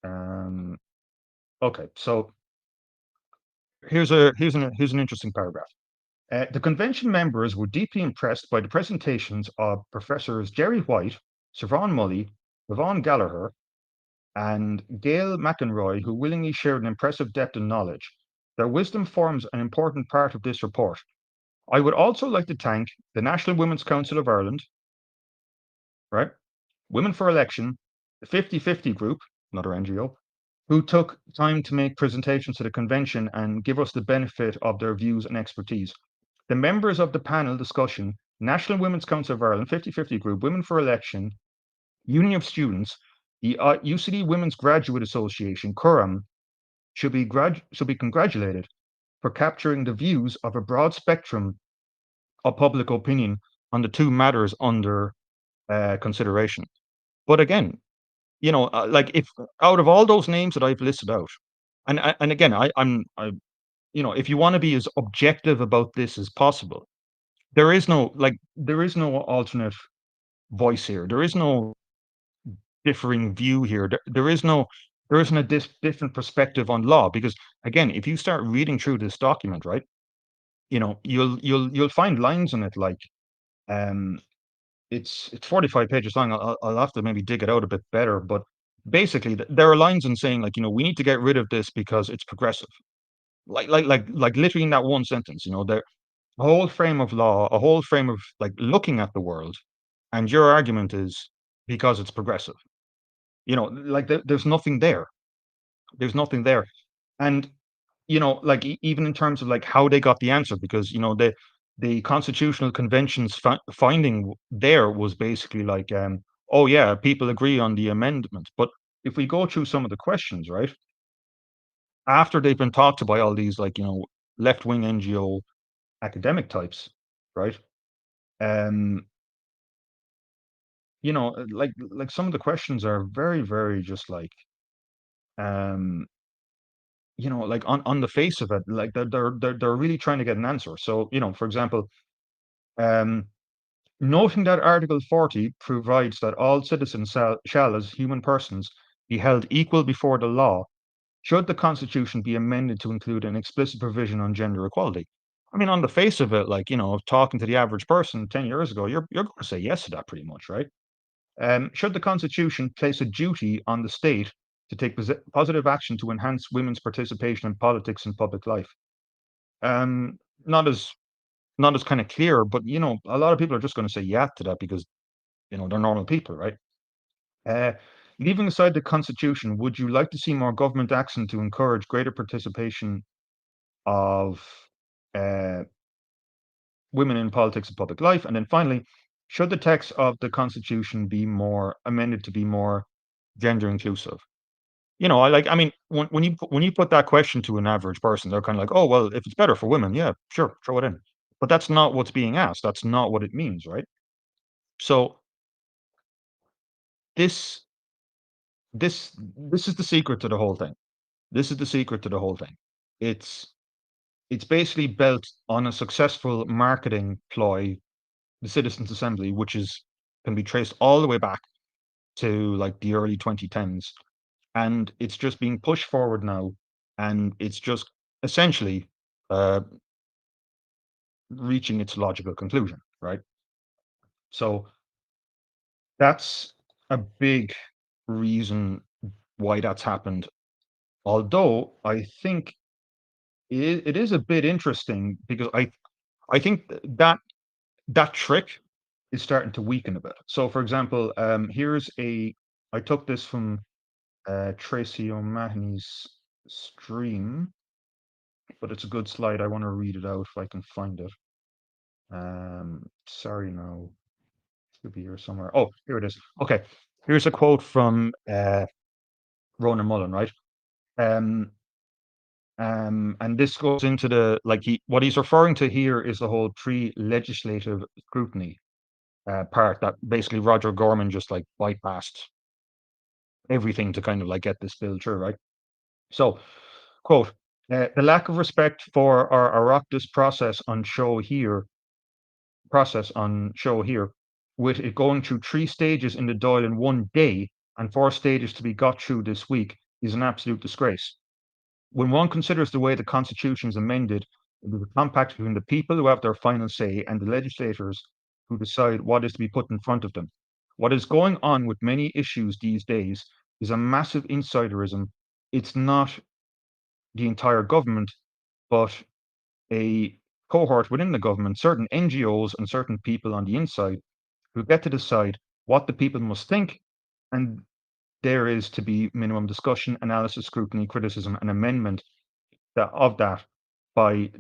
Um, okay, so here's an interesting paragraph. The convention members were deeply impressed by the presentations of Professors Jerry White, Sir Vaughan Mully, Yvonne Gallagher, and Gail McEnroy, who willingly shared an impressive depth and knowledge. Their wisdom forms an important part of this report. I would also like to thank the National Women's Council of Ireland, right? Women for Election, the 50/50 Group, another NGO, who took time to make presentations to the convention and give us the benefit of their views and expertise. The members of the panel discussion, National Women's Council of Ireland, 50/50 Group, Women for Election, Union of Students, the UCD Women's Graduate Association, CURAM, should be congratulated for capturing the views of a broad spectrum of public opinion on the two matters under consideration. But again, like if out of all those names that I've listed out, and again, if you want to be as objective about this as possible, there is no alternate voice here. There is no differing view here. There isn't a different perspective on law because again, if you start reading through this document, right, you'll find lines in it like um it's 45 pages long. I'll have to maybe dig it out a bit better, but basically there are lines in saying like, we need to get rid of this because it's progressive. Like literally in that one sentence, there a whole frame of law, a whole frame of like looking at the world, and your argument is because it's progressive. Like there's nothing there. There's nothing there. And like even in terms of like how they got the answer, because the Constitutional Convention's finding there was basically like, oh yeah, people agree on the amendment. But if we go through some of the questions, right, after they've been talked to by all these like left wing NGO academic types, right? Um, like some of the questions are very, very just like um like on the face of it, like they're really trying to get an answer. So, for example, um, noting that Article 40 provides that all citizens shall, as human persons, be held equal before the law, should the Constitution be amended to include an explicit provision on gender equality? I mean, on the face of it, like, talking to the average person 10 years ago, you're going to say yes to that pretty much, right? Should the Constitution place a duty on the state to take positive action to enhance women's participation in politics and public life? Um, not as not as kind of clear, but a lot of people are just going to say yeah to that because they're normal people, right? Uh, Leaving aside the Constitution, would you like to see more government action to encourage greater participation of uh, women in politics and public life? And then finally, should the text of the Constitution be more amended to be more gender inclusive? I mean, when you put that question to an average person, they're kind of like, oh well, if it's better for women, yeah, sure, throw it in. But that's not what's being asked. That's not what it means, right? So this this is the secret to the whole thing. This is the secret to the whole thing. It's it's basically built on a successful marketing ploy, the Citizens Assembly, which is can be traced all the way back to like the early 2010s, and it's just being pushed forward now, and it's just essentially uh, reaching its logical conclusion, right? So that's a big reason why that's happened. Although I think it is a bit interesting because I think that trick is starting to weaken a bit. So, for example, I took this from Tracy O'Mahony's stream, but it's a good slide. I want to read it out if I can find it. Sorry, no, it should be here somewhere. Oh, here it is. Okay, here's a quote from Ronan Mullen, right? Um, and this goes into the like what he's referring to here is the whole pre-legislative scrutiny part that basically Roger Gorman just like bypassed everything to kind of like get this bill through, right? So, quote, the lack of respect for our Oireachtas process on show here with it going through 3 stages in the Dáil in one day and 4 stages to be got through this week is an absolute disgrace. When one considers the way the Constitution is amended, it is a compact between the people who have their final say and the legislators who decide what is to be put in front of them. What is going on with many issues these days is a massive insiderism. It's not the entire government, but a cohort within the government, certain NGOs and certain people on the inside who get to decide what the people must think, and there is to be minimum discussion, analysis, scrutiny, criticism, and amendment of that by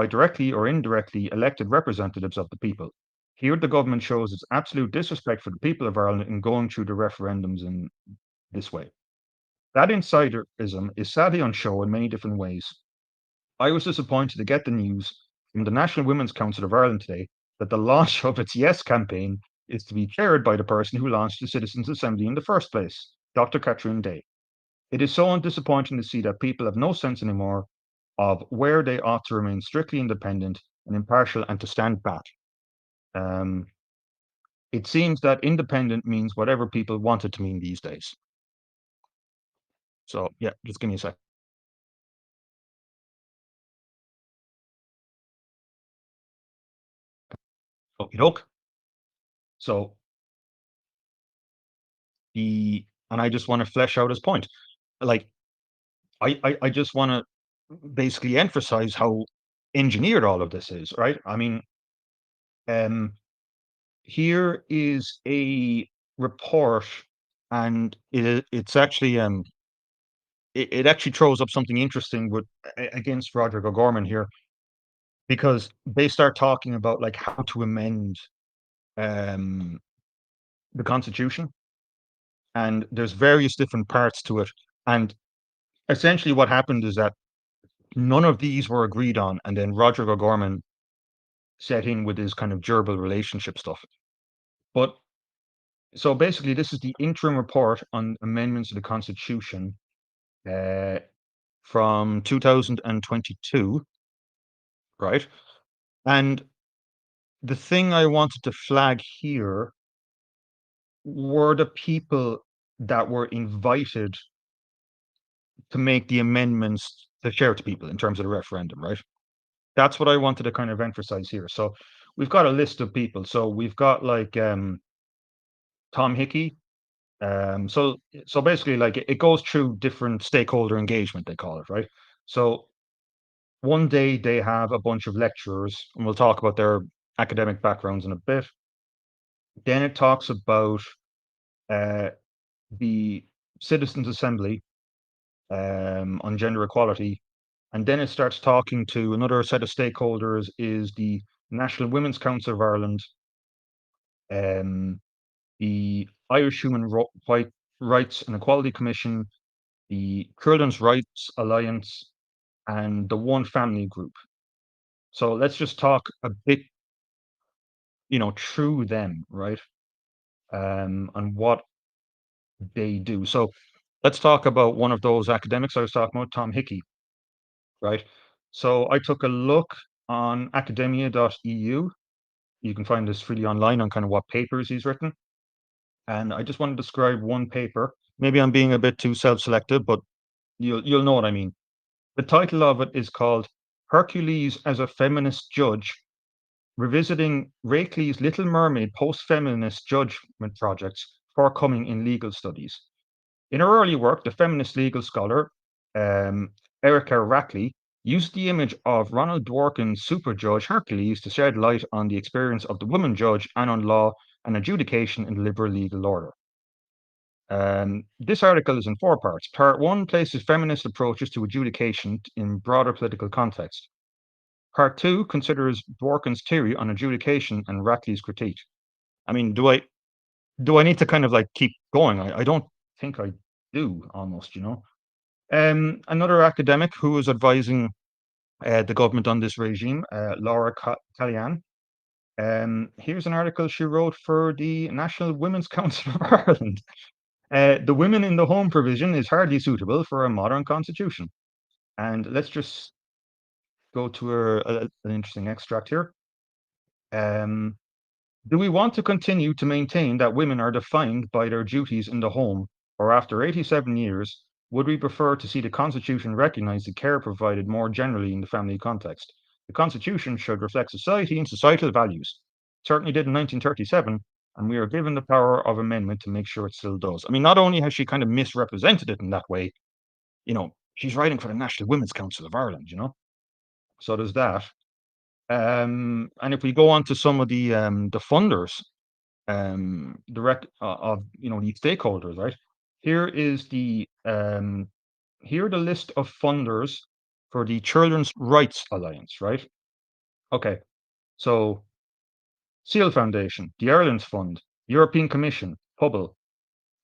directly or indirectly elected representatives of the people. Here, the government shows its absolute disrespect for the people of Ireland in going through the referendums in this way. That insiderism is sadly on show in many different ways. I was disappointed to get the news from the National Women's Council of Ireland today that the launch of its Yes campaign is to be chaired by the person who launched the Citizens' Assembly in the first place, Dr. Catherine Day. It is so disappointing to see that people have no sense anymore of where they ought to remain strictly independent and impartial and to stand back. It seems that independent means whatever people want it to mean these days. So, yeah, just give me a sec. Okey doke. So, and I just want to flesh out his point. Like, I just want to basically emphasize how engineered all of this is, right? I mean, um, here is a report, and it's actually it actually throws up something interesting with against Roderick O'Gorman here because they start talking about like how to amend um, the Constitution, and there's various different parts to it, and essentially what happened is that none of these were agreed on, and then Roderick O'Gorman set in with his kind of gerbil relationship stuff. But so basically, this is the interim report on amendments to the Constitution uh, from 2022, right? And the thing I wanted to flag here were the people that were invited to make the amendments to share to people in terms of the referendum, right? That's what I wanted to kind of emphasize here. So we've got a list of people. So we've got like Tom Hickey. So basically, like it goes through different stakeholder engagement, they call it, right? So one day they have a bunch of lecturers, and we'll talk about their academic backgrounds in a bit. Then it talks about uh, the Citizens' Assembly on gender equality, and then it starts talking to another set of stakeholders is the National Women's Council of Ireland, um, the Irish Rights and Equality Commission, the Children's Rights Alliance, and the One Family Group. So let's just talk a bit, through them, right? And what they do. So let's talk about one of those academics I was talking about, Tom Hickey, right? So I took a look on academia.eu. You can find this freely online on kind of what papers he's written. And I just want to describe one paper. Maybe I'm being a bit too self-selective, but you'll know what I mean. The title of it is called Hercules as a Feminist Judge, Revisiting Rakely's Little Mermaid Post-Feminist Judgment Projects Forthcoming in Legal Studies. In her early work, the feminist legal scholar Erica Rackley used the image of Ronald Dworkin's super judge Hercules to shed light on the experience of the woman judge and on law and adjudication in the liberal legal order. This article is in 4 parts. Part 1 places feminist approaches to adjudication in broader political context. Part 2 considers Dworkin's theory on adjudication and Rackley's critique. I mean, do I need to kind of like keep going? I don't think I do, almost, Another academic who is advising the government on this regime, Laura Callian. Here's an article she wrote for the National Women's Council of Ireland. The women in the home provision is hardly suitable for a modern constitution. And let's just go to an interesting extract here. Do we want to continue to maintain that women are defined by their duties in the home, or after 87 years, would we prefer to see the Constitution recognise the care provided more generally in the family context? The Constitution should reflect society and societal values. It certainly did in 1937, and we are given the power of amendment to make sure it still does. I mean, not only has she kind of misrepresented it in that way, she's writing for the National Women's Council of Ireland. So there's that. And if we go on to some of the funders, of the stakeholders, right? Here is here are the list of funders for the Children's Rights Alliance, right? Okay, so Seal Foundation, the Ireland Fund, European Commission, Hubble,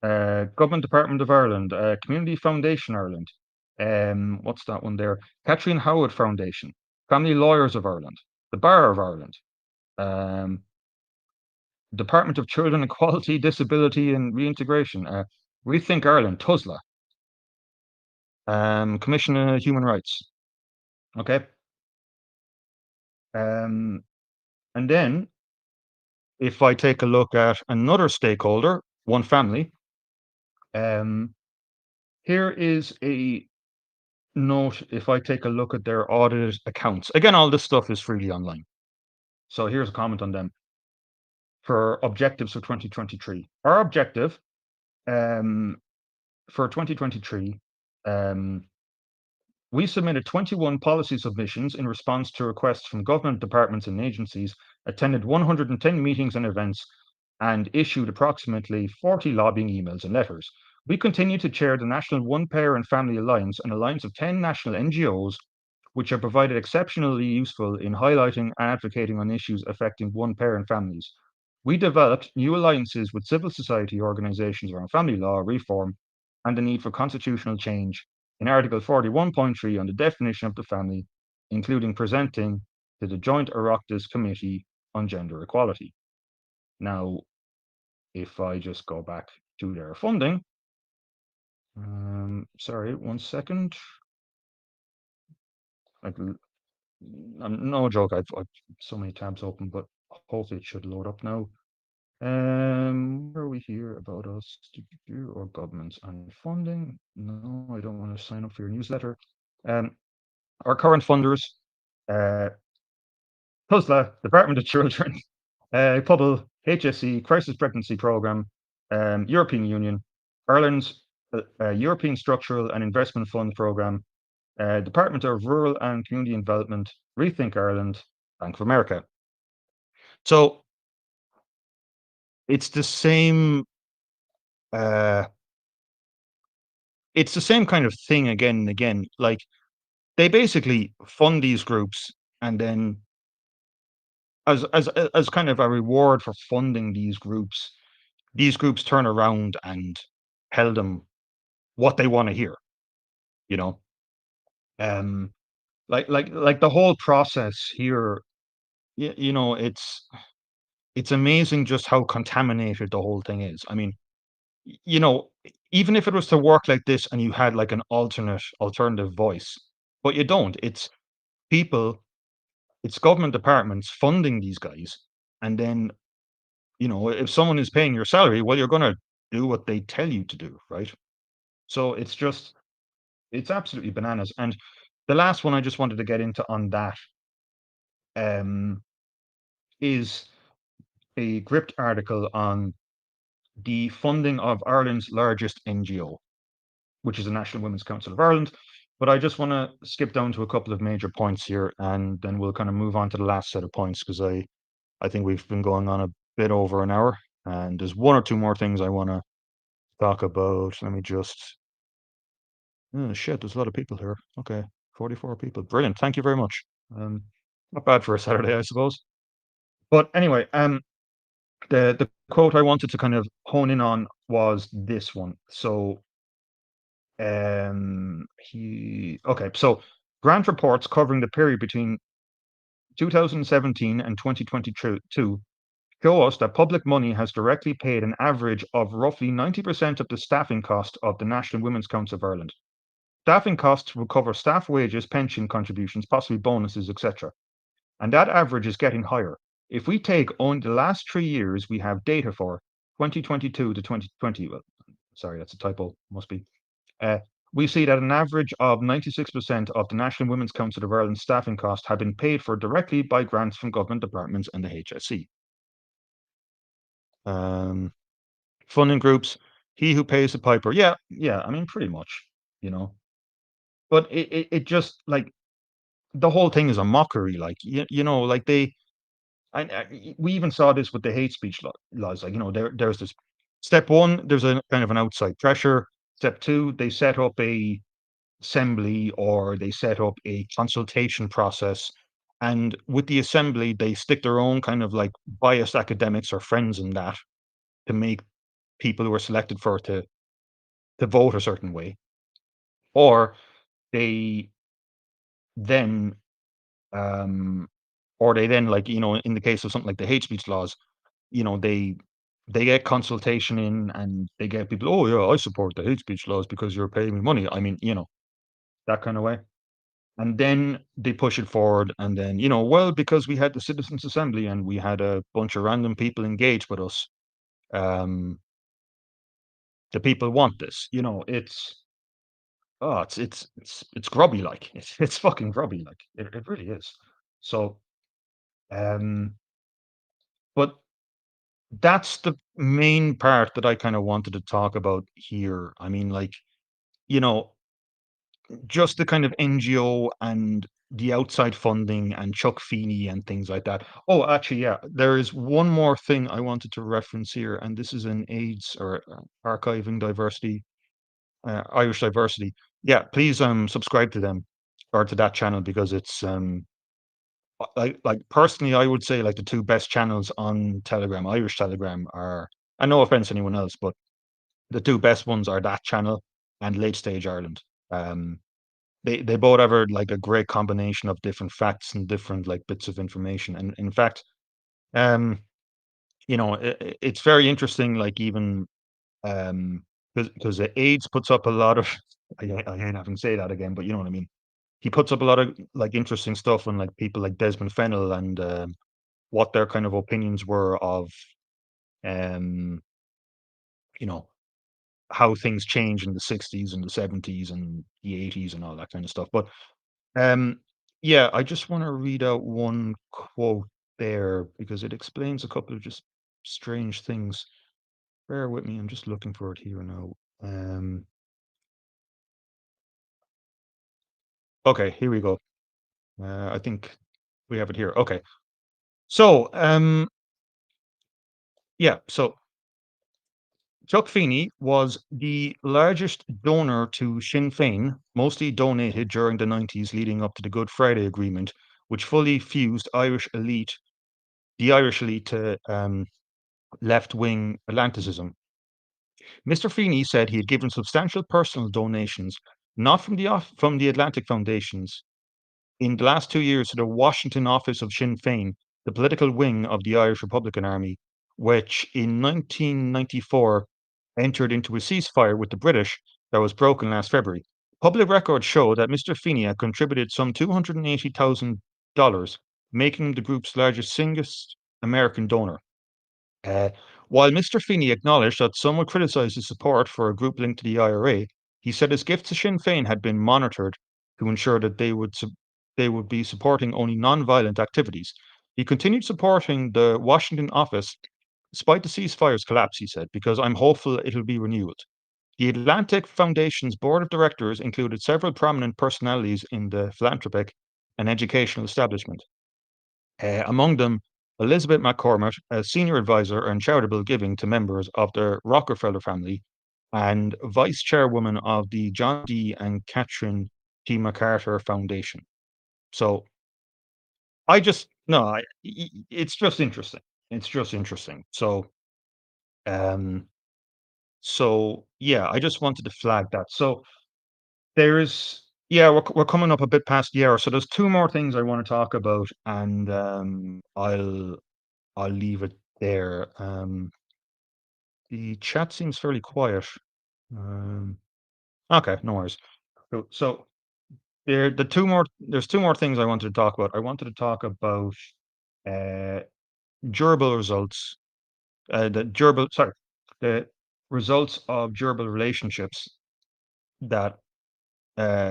Government Department of Ireland, Community Foundation Ireland, what's that one there? Catherine Howard Foundation, Family Lawyers of Ireland, the Bar of Ireland, Department of Children Equality, Disability and Reintegration, Rethink Ireland, TUSLA, Commission on Human Rights. Okay. And then if I take a look at another stakeholder, One Family, here is a note. If I take a look at their audited accounts, again, all this stuff is freely online. So here's a comment on them for objectives for 2023. Our objective for 2023, we submitted 21 policy submissions in response to requests from government departments and agencies, attended 110 meetings and events, and issued approximately 40 lobbying emails and letters. We continue to chair the National One Parent Family Alliance, an alliance of 10 national NGOs, which are provided exceptionally useful in highlighting and advocating on issues affecting one-parent families. We developed new alliances with civil society organizations around family law reform and the need for constitutional change in Article 41.3 on the definition of the family, including presenting to the Joint Oireachtas Committee on Gender Equality. Now, if I just go back to their funding, sorry, 1 second. No joke, I've so many tabs open, but hopefully it should load up now. Where are we here about us or governments and funding? No, I don't want to sign up for your newsletter. Our current funders, TUSLA, Department of Children, Pubble, HSE, Crisis Pregnancy Programme, European Union, Ireland's European Structural and Investment Fund Programme, Department of Rural and Community Development, Rethink Ireland, Bank of America. So it's the same kind of thing again and again. Like, they basically fund these groups, and then as kind of a reward for funding these groups turn around and tell them what they want to hear, you know. Like the whole process here, it's amazing just how contaminated the whole thing is. I mean, you know, even if it was to work like this and you had like an alternative voice, but you don't. It's people, it's government departments funding these guys, and then, if someone is paying your salary, well, you're gonna do what they tell you to do, right? So it's absolutely bananas. And the last one I just wanted to get into on that is a Gript article on the funding of Ireland's largest NGO, which is the National Women's Council of Ireland. But I just want to skip down to a couple of major points here, and then we'll kind of move on to the last set of points, because I think we've been going on a bit over an hour, and there's one or two more things I want to talk about. Let me just. Oh, shit, there's a lot of people here. Okay, 44 people. Brilliant. Thank you very much. Not bad for a Saturday, I suppose. But anyway, the quote I wanted to kind of hone in on was this one. So, so grant reports covering the period between 2017 and 2022 show us that public money has directly paid an average of roughly 90% of the staffing cost of the National Women's Council of Ireland. Staffing costs will cover staff wages, pension contributions, possibly bonuses, etc. And that average is getting higher. If we take only the last 3 years, we have data for 2022 to 2020. Well, sorry, that's a typo. Must be. Uh, we see that an average of 96% of the National Women's Council of Ireland staffing costs have been paid for directly by grants from government departments and the HSE. Um, funding groups, he who pays the piper. Yeah, yeah. I mean, pretty much, you know. But it just like the whole thing is a mockery. Like like we even saw this with the hate speech laws. Like there's this step one. There's a kind of an outside pressure. Step two, they set up a assembly or they set up a consultation process. And with the assembly, they stick their own kind of like biased academics or friends in that to make people who are selected for it to vote a certain way. Or they then um or they then like, in the case of something like the hate speech laws, you know, they they get consultation in and they get people, oh yeah, I support the hate speech laws because you're paying me money. I mean, that kind of way. And then they push it forward, and then, well, because we had the Citizens Assembly and we had a bunch of random people engage with us, um, the people want this. It's grubby, like it's fucking grubby, like it really is. So, um, but that's the main part that I kind of wanted to talk about here. I mean, like, you know, just the kind of NGO and the outside funding and Chuck Feeney and things like that. Oh, actually, yeah, there is one more thing I wanted to reference here, and this is in AIDS or archiving diversity, Irish diversity. Yeah, please subscribe to them or to that channel because it's like personally, I would say like the two best channels on Telegram, Irish Telegram, are. And no offense to anyone else, but the two best ones are that channel and Late Stage Ireland. Um, they both have like a great combination of different facts and different like bits of information. And in fact, um, it's very interesting. Like even because AIDS puts up a lot of. I hate having to say that again, but you know what I mean. He puts up a lot of like interesting stuff on like people like Desmond Fennell and what their kind of opinions were of um, you know how things changed in the 60s and the 70s and the 80s and all that kind of stuff. But Um, yeah, I just want to read out one quote there because it explains a couple of just strange things. Bear with me, I'm just looking for it here now. Um, okay, here we go. I think we have it here. Okay. So, yeah, so Chuck Feeney was the largest donor to Sinn Féin, mostly donated during the 90s leading up to the Good Friday Agreement, which fully fused the Irish elite to left-wing Atlanticism. Mr. Feeney said he had given substantial personal donations, not from the Atlantic Foundations, in the last 2 years to the Washington office of Sinn Féin, the political wing of the Irish Republican Army, which in 1994 entered into a ceasefire with the British that was broken last February. Public records show that Mr. Feeney had contributed some $280,000, making him the group's largest single American donor. Uh, while Mr. Feeney acknowledged that some would criticize his support for a group linked to the IRA, he said his gifts to Sinn Féin had been monitored to ensure that they would be supporting only non-violent activities. He continued supporting the Washington office despite the ceasefire's collapse, he said, because I'm hopeful it'll be renewed. The Atlantic Foundation's board of directors included several prominent personalities in the philanthropic and educational establishment. Among them, Elizabeth McCormick, a senior advisor on charitable giving to members of the Rockefeller family, and vice chairwoman of the John D. and Catherine T. MacArthur Foundation. So I just no, it's just interesting. It's just interesting. Um, so yeah, I just wanted to flag that. So there's yeah, we're coming up a bit past the hour, so there's two more things I want to talk about, and I'll leave it there. The chat seems fairly quiet. Um, okay, no worries. So there's two more things I wanted to talk about. I wanted to talk about uh, durable results, the durable, sorry, the results of durable relationships that,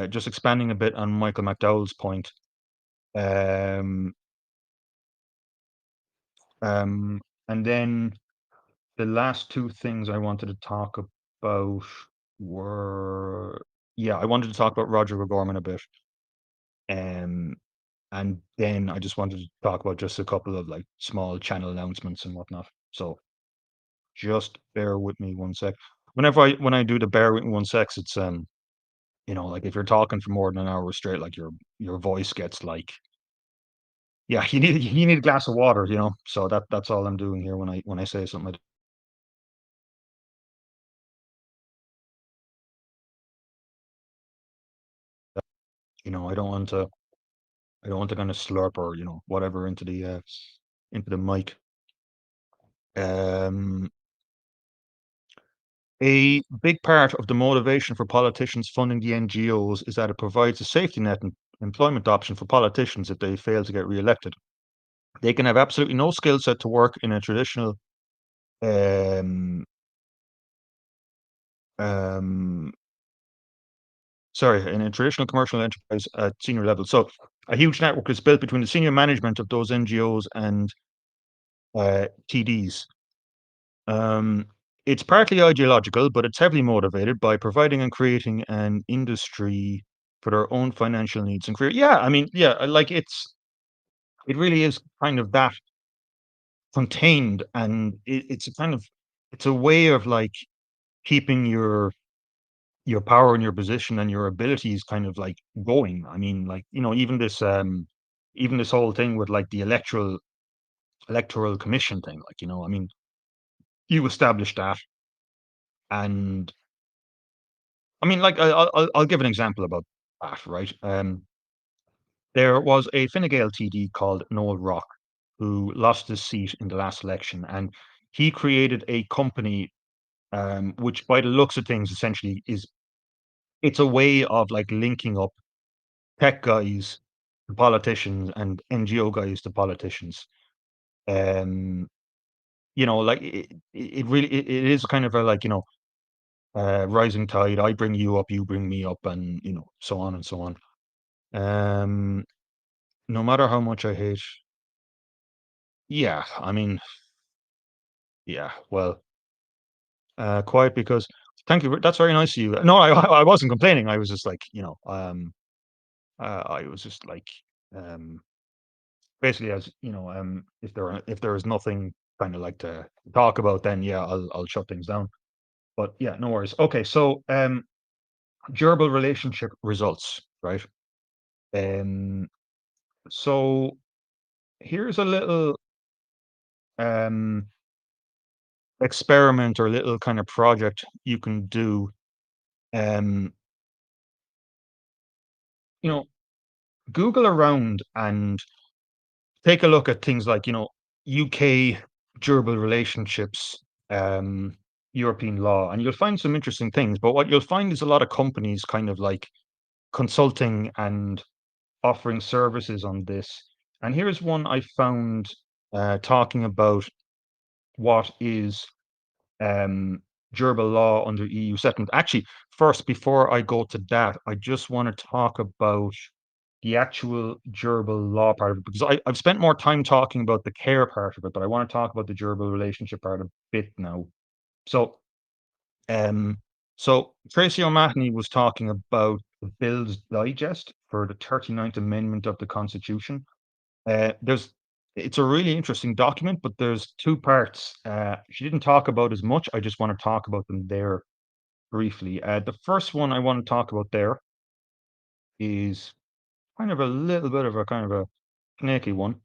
just expanding a bit on Michael McDowell's point, um, um, and then the last two things I wanted to talk about were, yeah, I wanted to talk about Roger O'Gorman a bit. Um, and then I just wanted to talk about just a couple of like small channel announcements and whatnot. So just bear with me one sec. When I do the bear with me one sec, it's like if you're talking for more than an hour straight, like your voice gets like, yeah, you need a glass of water, you know. So that's all I'm doing here when I say something like that. I don't want to kind of slurp or whatever into the mic. Um, a big part of the motivation for politicians funding the NGOs is that it provides a safety net and employment option for politicians if they fail to get re-elected. They can have absolutely no skill set to work in a traditional um, um, in a traditional commercial enterprise at senior level. So a huge network is built between the senior management of those NGOs and TDs. Um, it's partly ideological, but it's heavily motivated by providing and creating an industry for their own financial needs and career. Yeah, I mean, yeah, like it really is kind of that contained, and it's a way of like keeping your power and your position and your abilities kind of like going. I mean, like even this whole thing with like the electoral commission thing, like I mean, you established that, and I mean, like, I'll give an example about that, right? There was a Fine Gael TD called Noel Rock who lost his seat in the last election, and he created a company, which, by the looks of things, essentially it's a way of like linking up tech guys to politicians and NGO guys to politicians. Um, like it really it is kind of a like rising tide. I bring you up, you bring me up, and so on and so on. Um, no matter how much I hate, yeah, I mean, yeah, well, quiet because thank you. That's very nice of you. No, I wasn't complaining. I was just like, I was just like, um, basically as if there is nothing kind of like to talk about, then yeah, I'll shut things down. But yeah, no worries. Okay, so durable relationship results, right? Um, so here's a little um experiment or a little kind of project you can do. Um, you know, Google around and take a look at things like, UK durable relationships, um, European law, and you'll find some interesting things. But what you'll find is a lot of companies kind of like consulting and offering services on this. And here's one I found talking about what is um, durable law under EU settlement. Actually, first, before I go to that, I just want to talk about the actual durable law part of it because I've spent more time talking about the care part of it, but I want to talk about the durable relationship part a bit now. So, um, Tracy O'Mahony was talking about the Bill's Digest for the 39th Amendment of the Constitution. There's It's a really interesting document, but there's two parts. She didn't talk about as much. I just want to talk about them there briefly. The first one I want to talk about there is kind of a little bit of a kind of a snaky one,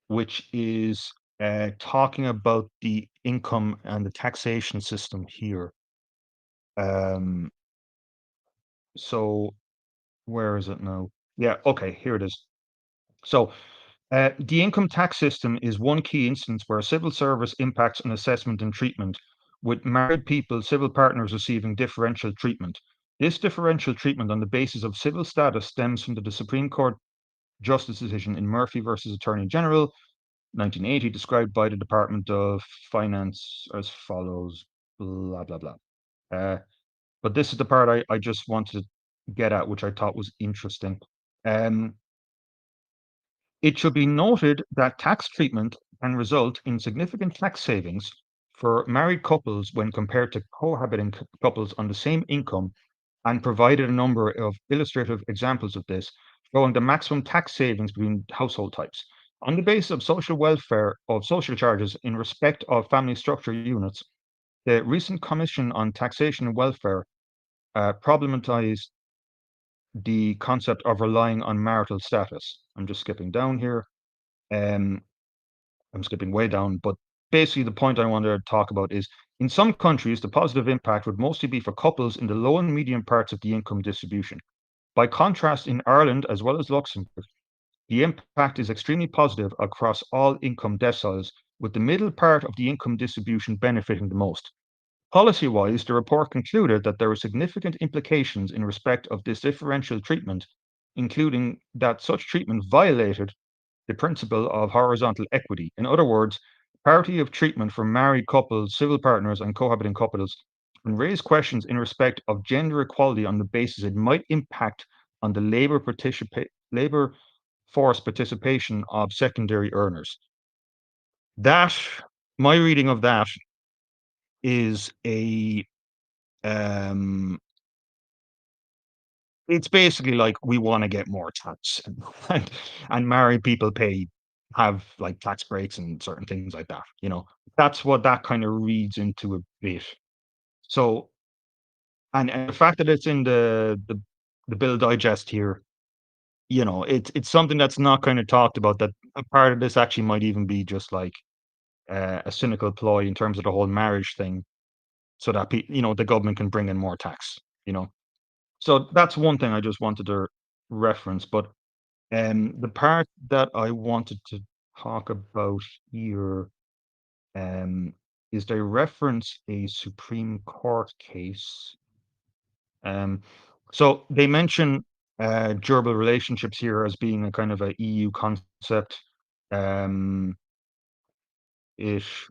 which is talking about the income and the taxation system here. Um, so where is it now? Yeah, okay, here it is. So the income tax system is one key instance where a civil service impacts on assessment and treatment, with married people, civil partners receiving differential treatment. This differential treatment on the basis of civil status stems from the Supreme Court Justice decision in Murphy versus Attorney General, 1980, described by the Department of Finance as follows, blah, blah, blah. But this is the part I just wanted to get at, which I thought was interesting. Um, it should be noted that tax treatment can result in significant tax savings for married couples when compared to cohabiting couples on the same income, and provided a number of illustrative examples of this, showing the maximum tax savings between household types. On the basis of social welfare of social charges in respect of family structure units, the recent Commission on Taxation and Welfare problematized the concept of relying on marital status. I'm just skipping down here. Um, I'm skipping way down, but basically the point I wanted to talk about is in some countries, the positive impact would mostly be for couples in the low and medium parts of the income distribution. By contrast, in Ireland as well as Luxembourg, the impact is extremely positive across all income deciles, with the middle part of the income distribution benefiting the most. Policy-wise, the report concluded that there were significant implications in respect of this differential treatment, including that such treatment violated the principle of horizontal equity. In other words, parity of treatment for married couples, civil partners, and cohabiting couples, and raise questions in respect of gender equality on the basis it might impact on the labor force participation of secondary earners. That, my reading of that is um, it's basically like we want to get more tax, and, and married people have like tax breaks and certain things like that. That's what that kind of reads into a bit. So, and the fact that it's in the Bill Digest here, it's something that's not kind of talked about. That a part of this actually might even be just like a cynical ploy in terms of the whole marriage thing, so that the government can bring in more tax. You know, so that's one thing I just wanted to reference. But the part that I wanted to talk about here um, is they reference a Supreme Court case. Um, so they mention durable relationships here as being a kind of a EU concept. Um, ish.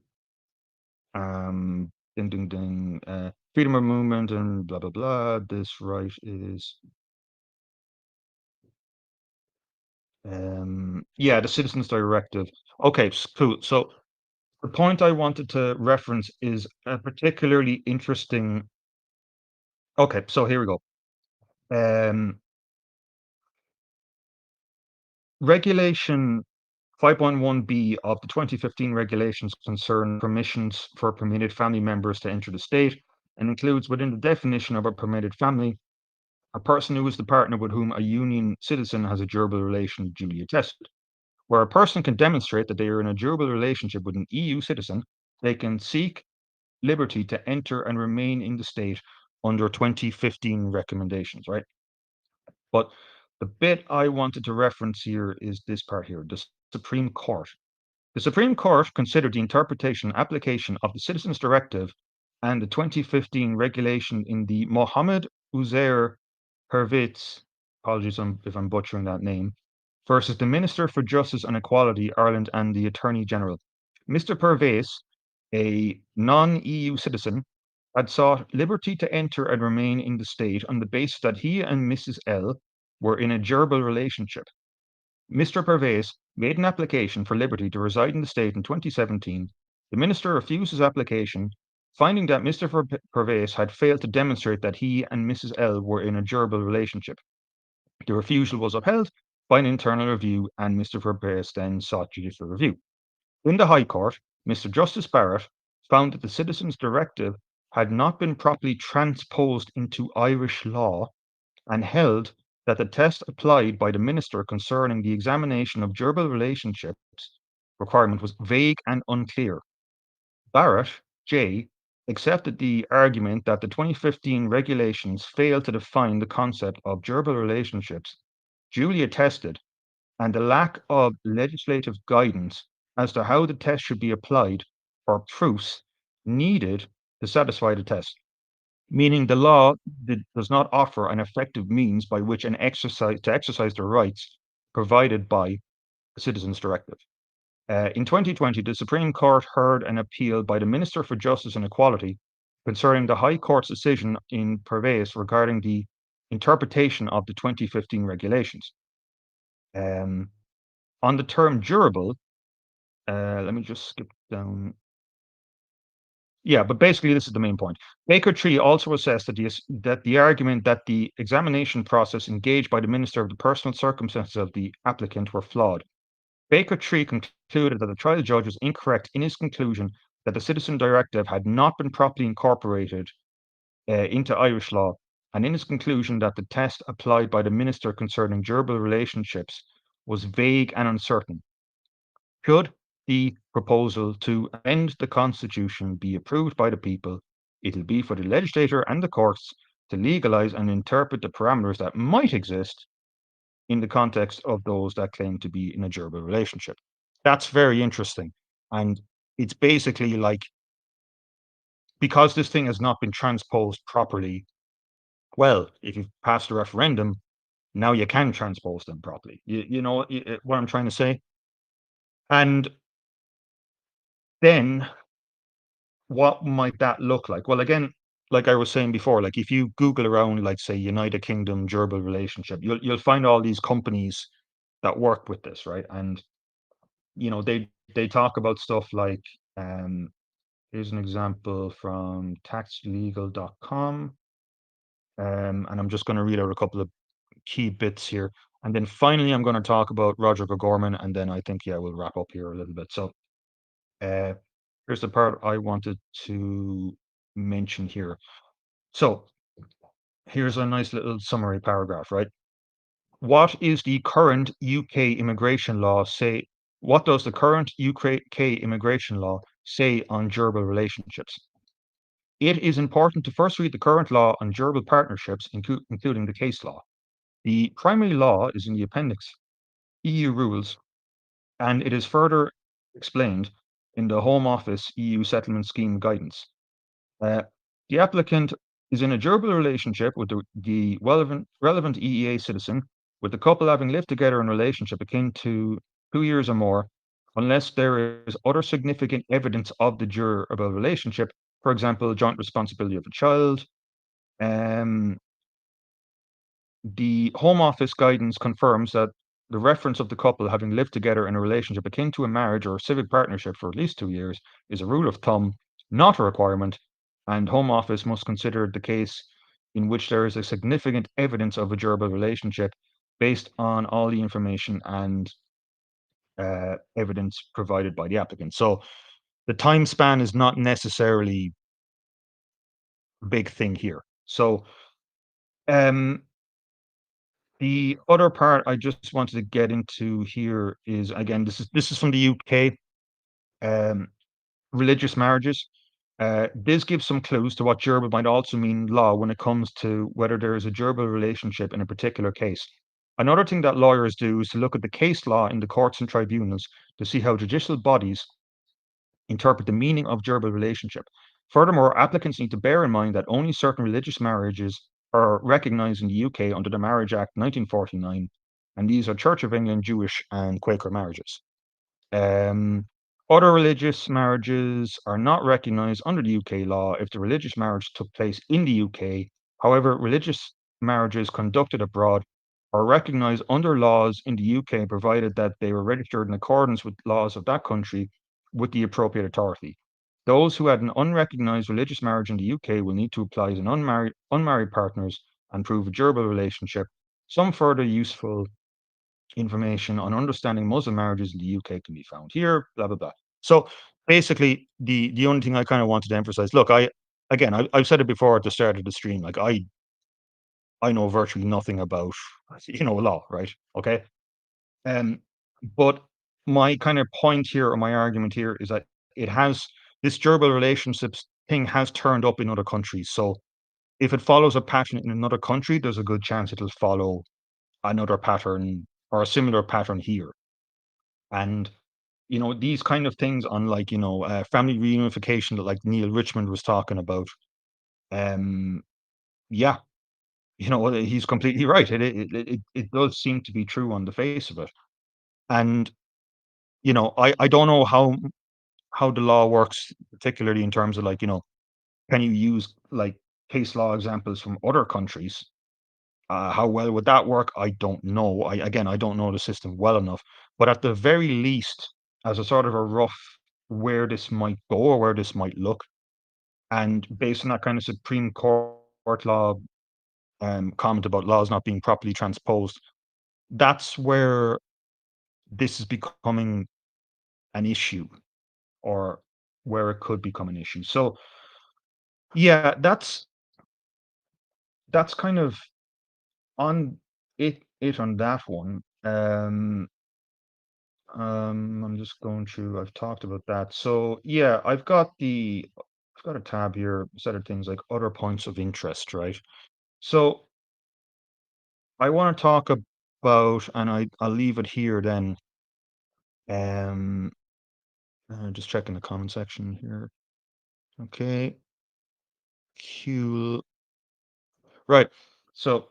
Ding ding ding. Freedom of movement and blah blah blah. This right is yeah, the Citizens Directive. Okay, cool. So the point I wanted to reference is a particularly interesting. Okay, so here we go. Um, Regulation 5.1b of the 2015 regulations concern permissions for permitted family members to enter the state, and includes within the definition of a permitted family a person who is the partner with whom a union citizen has a durable relation duly attested. Where a person can demonstrate that they are in a durable relationship with an EU citizen, they can seek liberty to enter and remain in the state under 2015 recommendations, right? But the bit I wanted to reference here is this part here, the Supreme Court. The Supreme Court considered the interpretation and application of the Citizens Directive and the 2015 regulation in the Mohammed Uzair Pervez, apologies if I'm butchering that name, versus the Minister for Justice and Equality, Ireland, and the Attorney General. Mr. Pervez, a non-EU citizen, had sought liberty to enter and remain in the state on the basis that he and Mrs. L were in a durable relationship. Mr. Pervez made an application for liberty to reside in the state in 2017. The minister refused his application, finding that Mr. Pervez had failed to demonstrate that he and Mrs. L were in a durable relationship. The refusal was upheld by an internal review, and Mr. Pervez then sought judicial review. In the High Court, Mr. Justice Barrett found that the Citizens Directive had not been properly transposed into Irish law, and held that the test applied by the minister concerning the examination of durable relationships requirement was vague and unclear. Barrett, J., accepted the argument that the 2015 regulations failed to define the concept of durable relationships duly attested, and the lack of legislative guidance as to how the test should be applied, or proofs needed to satisfy the test, meaning the law does not offer an effective means by which to exercise the rights provided by the Citizens Directive. In 2020, the Supreme Court heard an appeal by the Minister for Justice and Equality concerning the High Court's decision in Pervez regarding the interpretation of the 2015 regulations. On the term durable, let me just skip down. Yeah, but basically this is the main point. Baker Tree also assessed that the argument that the examination process engaged by the minister of the personal circumstances of the applicant were flawed. Baker Tree concluded that the trial judge was incorrect in his conclusion that the Citizen Directive had not been properly incorporated into Irish law, and in his conclusion that the test applied by the minister concerning durable relationships was vague and uncertain. Should the proposal to amend the Constitution be approved by the people, it'll be for the legislature and the courts to legalise and interpret the parameters that might exist in the context of those that claim to be in a durable relationship. That's very interesting. And it's basically like, because this thing has not been transposed properly, well, if you've passed a referendum, now you can transpose them properly. You know what I'm trying to say? And then what might that look like? Well, again, like I was saying before, like if you Google around, like say United Kingdom durable relationship, you'll find all these companies that work with this, right? And they talk about stuff like here's an example from taxlegal.com. And I'm just going to read out a couple of key bits here. And then finally, I'm going to talk about Roger O'Gorman, and then I think, yeah, we'll wrap up here a little bit. So uh, here's the part I wanted to mention here. So here's a nice little summary paragraph, right? What is the current UK immigration law say? What does the current UK immigration law say on durable relationships? It is important to first read the current law on durable partnerships, including the case law. The primary law is in the appendix, EU rules, and it is further explained in the Home Office EU Settlement Scheme guidance. The applicant is in a durable relationship with the relevant EEA citizen, with the couple having lived together in a relationship akin to 2 years or more, unless there is other significant evidence of the durable relationship, for example, joint responsibility of a child. The Home Office guidance confirms that the reference of the couple having lived together in a relationship akin to a marriage or civic partnership for at least 2 years is a rule of thumb, not a requirement, and Home Office must consider the case in which there is a significant evidence of a durable relationship based on all the information and evidence provided by the applicant. So the time span is not necessarily a big thing here. So the other part I just wanted to get into here is, again, this is from the UK, religious marriages. This gives some clues to what durable might also mean law when it comes to whether there is a durable relationship in a particular case. Another thing that lawyers do is to look at the case law in the courts and tribunals to see how judicial bodies interpret the meaning of durable relationship. Furthermore, applicants need to bear in mind that only certain religious marriages are recognized in the UK under the Marriage Act 1949, and these are Church of England, Jewish, and Quaker marriages. Um, Other religious marriages are not recognized under the UK law if the religious marriage took place in the UK. However, religious marriages conducted abroad are recognized under laws in the UK, provided that they were registered in accordance with laws of that country with the appropriate authority. Those who had an unrecognized religious marriage in the UK will need to apply as an unmarried partners and prove a durable relationship. Some further useful information on understanding Muslim marriages in the UK can be found here, blah, blah, blah. So basically, the only thing I kind of wanted to emphasize, look, I've said it before at the start of the stream, like I know virtually nothing about, law, right? Okay. Um, but my kind of point here, or my argument here, is that it has this durable relationships thing has turned up in other countries. So if it follows a pattern in another country, there's a good chance it'll follow another pattern or a similar pattern here. And these kind of things on, like, family reunification that, like, Neil Richmond was talking about. Yeah, he's completely right. It does seem to be true on the face of it. And I don't know how the law works, particularly in terms of, like, can you use, like, case law examples from other countries? How well would that work? I don't know. I don't know the system well enough, but at the very least, as a sort of a rough where this might go or where this might look, and based on that kind of Supreme Court law, comment about laws not being properly transposed, that's where this is becoming an issue, or where it could become an issue. So, yeah, that's kind of on it on that one. I'm just going through. I've talked about that. So yeah, I've got a tab here, set of things like other points of interest, right? So I want to talk about, and I'll leave it here then. Um, just checking the comment section here. Okay, cool. Right. So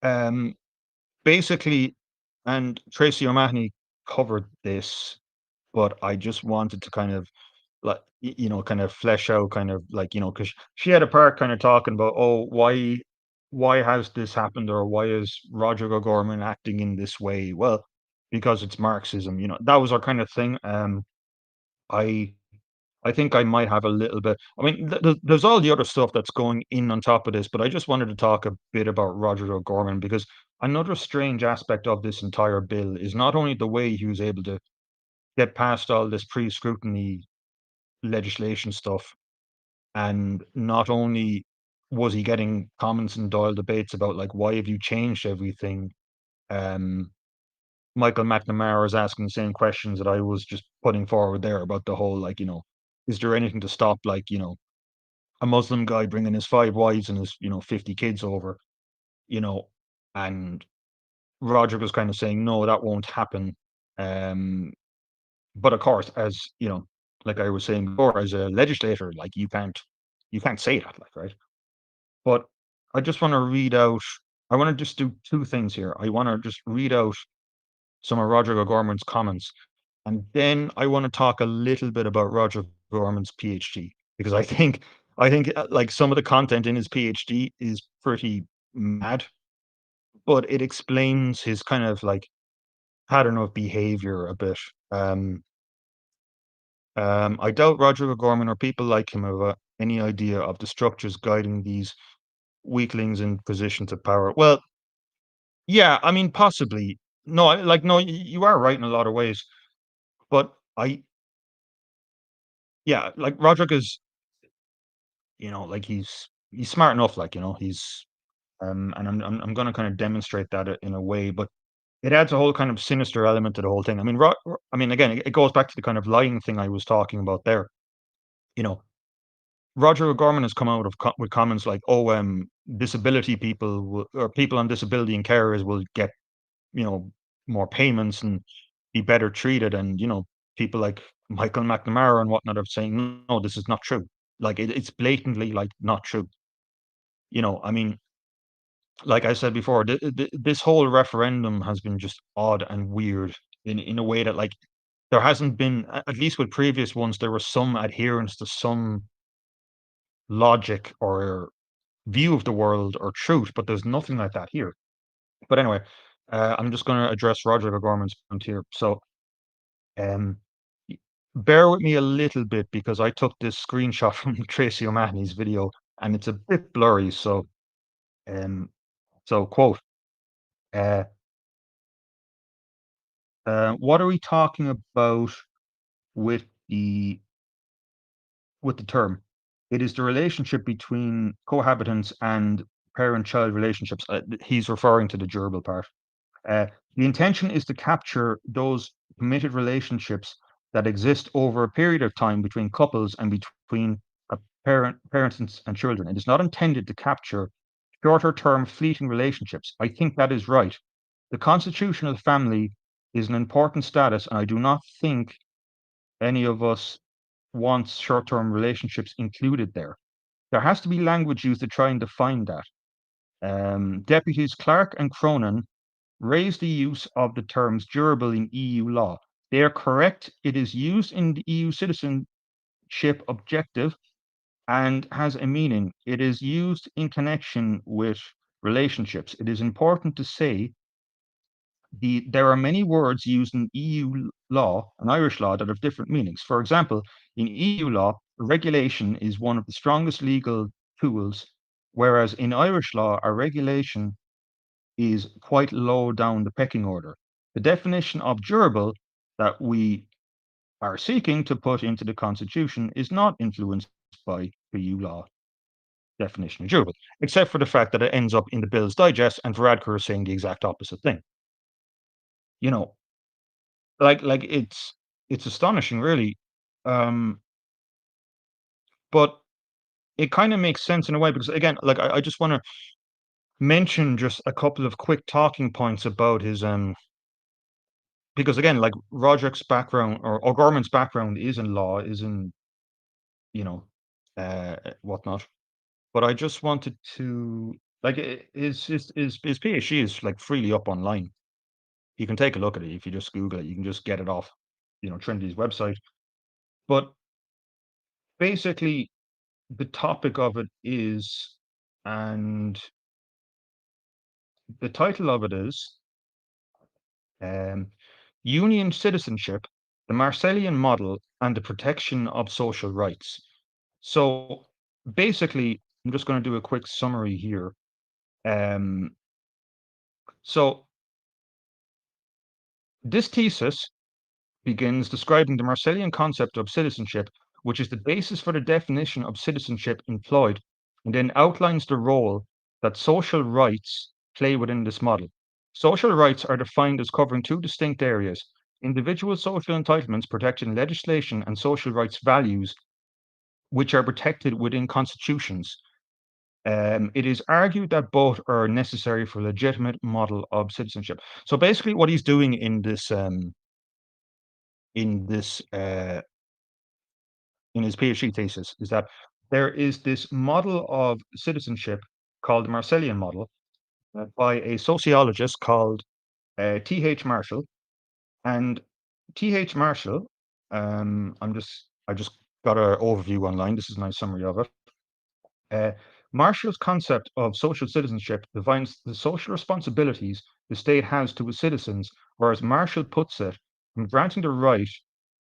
um, basically, and Tracy O'Mahony covered this, but I just wanted to kind of, like, kind of flesh out, kind of like, because she had a part kind of talking about, oh, why has this happened, or why is Roger O'Gorman acting in this way? Well, because it's Marxism. That was our kind of thing. I I think I might have a little bit. I mean, there's all the other stuff that's going in on top of this, but I just wanted to talk a bit about Roger O'Gorman, because another strange aspect of this entire bill is not only the way he was able to get past all this pre-scrutiny legislation stuff, and not only was he getting comments and Doyle debates about, like, why have you changed everything? Um, Michael McNamara is asking the same questions that I was just putting forward there about the whole, like, is there anything to stop, like, a Muslim guy bringing his 5 wives and his, 50 kids over, you know, and Roger was kind of saying, no, that won't happen. Um, but of course, as like I was saying before, as a legislator, like, you can't say that, like, right? But I just want to read out. I want to just do two things here. I want to just read out some of Roger O'Gorman's comments, and then I want to talk a little bit about Roger O'Gorman's PhD, because I think like, some of the content in his PhD is pretty mad, but it explains his kind of, like, pattern of behavior a bit. Um, I doubt Roger O'Gorman or people like him have any idea of the structures guiding these weaklings in positions of power. Well, yeah, I mean, possibly. No, no, you are right in a lot of ways, but yeah, like, Roderick is, like, he's smart enough, like, and I'm gonna kind of demonstrate that in a way, but it adds a whole kind of sinister element to the whole thing. I mean, I mean, again, it goes back to the kind of lying thing I was talking about there. You know, Roger O'Gorman has come out with comments like, "Oh, disability people or people on disability and carers will get, you know, more payments and be better treated," and, people like Michael McNamara and whatnot are saying, "No, this is not true." Like, it's blatantly, like, not true. I mean, like I said before, this whole referendum has been just odd and weird in a way that, like, there hasn't been, at least with previous ones, there was some adherence to some logic or view of the world or truth, but there's nothing like that here. But anyway, I'm just going to address Roger O'Gorman's point here. So, um, y- bear with me a little bit, because I took this screenshot from Tracy O'Mahony's video, and it's a bit blurry. Um, quote, uh, what are we talking about with the term? It is the relationship between cohabitants and parent-child relationships. He's referring to the gerbil part. Uh, the intention is to capture those committed relationships that exist over a period of time between couples and between parents and children. It is not intended to capture shorter term fleeting relationships. I think that is right. The constitutional family is an important status, and I do not think any of us wants short term relationships included there. There has to be language used to try and define that. Deputies Clark and Cronin raised the use of the terms durable in EU law. They are correct. It is used in the EU citizenship objective and has a meaning. It is used in connection with relationships. It is important to say there are many words used in EU law and Irish law that have different meanings. For example, in EU law, regulation is one of the strongest legal tools, whereas in Irish law, a regulation is quite low down the pecking order. The definition of durable that we are seeking to put into the Constitution is not influenced by the EU law definition of durable, except for the fact that it ends up in the Bill's Digest, and Varadkar is saying the exact opposite thing. You know, like it's astonishing, really. Um, but it kind of makes sense in a way because again, like I just want to mention just a couple of quick talking points about his because again, like Roderick's background or O'Gorman's background is in law, is in you know whatnot. But I just wanted to like his PhD is like freely up online. You can take a look at it if you just Google it. You can just get it off, Trinity's website. But basically, the topic of it is, and the title of it is, um, Union Citizenship, the Marshallian Model, and the Protection of Social Rights. So basically, I'm just going to do a quick summary here. Um, so this thesis begins describing the Marshallian concept of citizenship, which is the basis for the definition of citizenship employed, and then outlines the role that social rights play within this model. Social rights are defined as covering two distinct areas: individual social entitlements protected in legislation and social rights values, which are protected within constitutions. It is argued that both are necessary for a legitimate model of citizenship. So basically, what he's doing in this in his PhD thesis is that there is this model of citizenship called the Marshallian model by a sociologist called T.H. Marshall. And T.H. Marshall, I just got an overview online. This is a nice summary of it. Uh, Marshall's concept of social citizenship defines the social responsibilities the state has to its citizens, or as Marshall puts it, from granting the right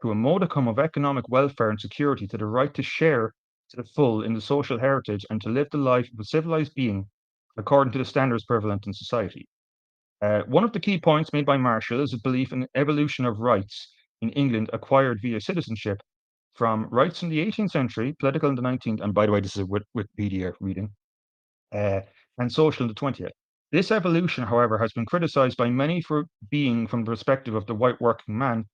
to a modicum of economic welfare and security to the right to share to the full in the social heritage and to live the life of a civilized being according to the standards prevalent in society. One of the key points made by Marshall is a belief in evolution of rights in England acquired via citizenship from rights in the 18th century, political in the 19th, and by the way, this is a Wikipedia reading, uh, and social in the 20th. This evolution, however, has been criticized by many for being from the perspective of the white working man.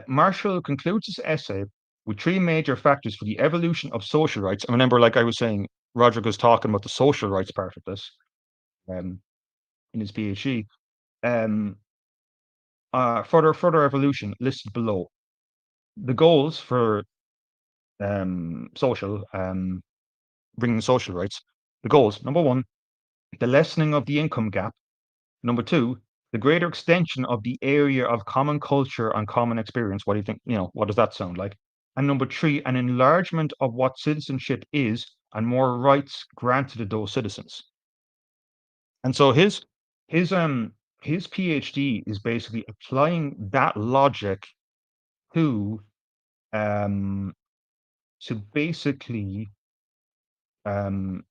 Marshall concludes his essay with three major factors for the evolution of social rights. And remember, like I was saying, Roderick was talking about the social rights part of this um, in his PhD. Um, further evolution listed below. The goals for social bringing social rights. The goals: number one, the lessening of the income gap. Number two, the greater extension of the area of common culture and common experience. What do you think? What does that sound like? And number three, an enlargement of what citizenship is and more rights granted to those citizens. And so his his PhD is basically applying that logic to um basically um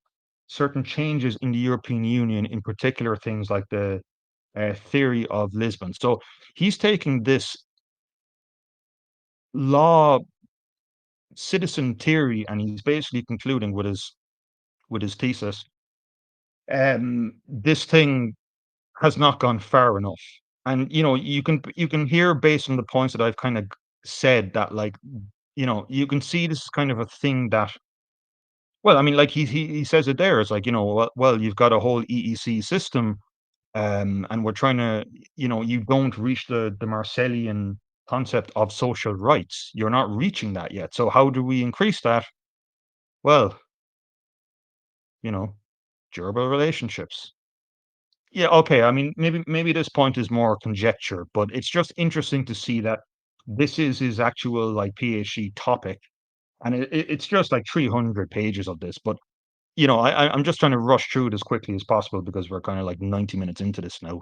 certain changes in the European Union, in particular things like the theory of Lisbon. So he's taking this law citizen theory and he's basically concluding with his thesis. This thing has not gone far enough. And you can hear based on the points that I've kind of said that like, you can see this is kind of a thing that well, I mean, like he says it there. It's like, well, you've got a whole EEC system. And we're trying to, you don't reach the Marshallian concept of social rights. You're not reaching that yet. So how do we increase that? Well, you know, durable relationships. Yeah, okay. I mean, maybe this point is more conjecture, but it's just interesting to see that this is his actual like PhD topic, and it's just like 300 pages of this. But I'm just trying to rush through it as quickly as possible because we're kind of like 90 minutes into this now.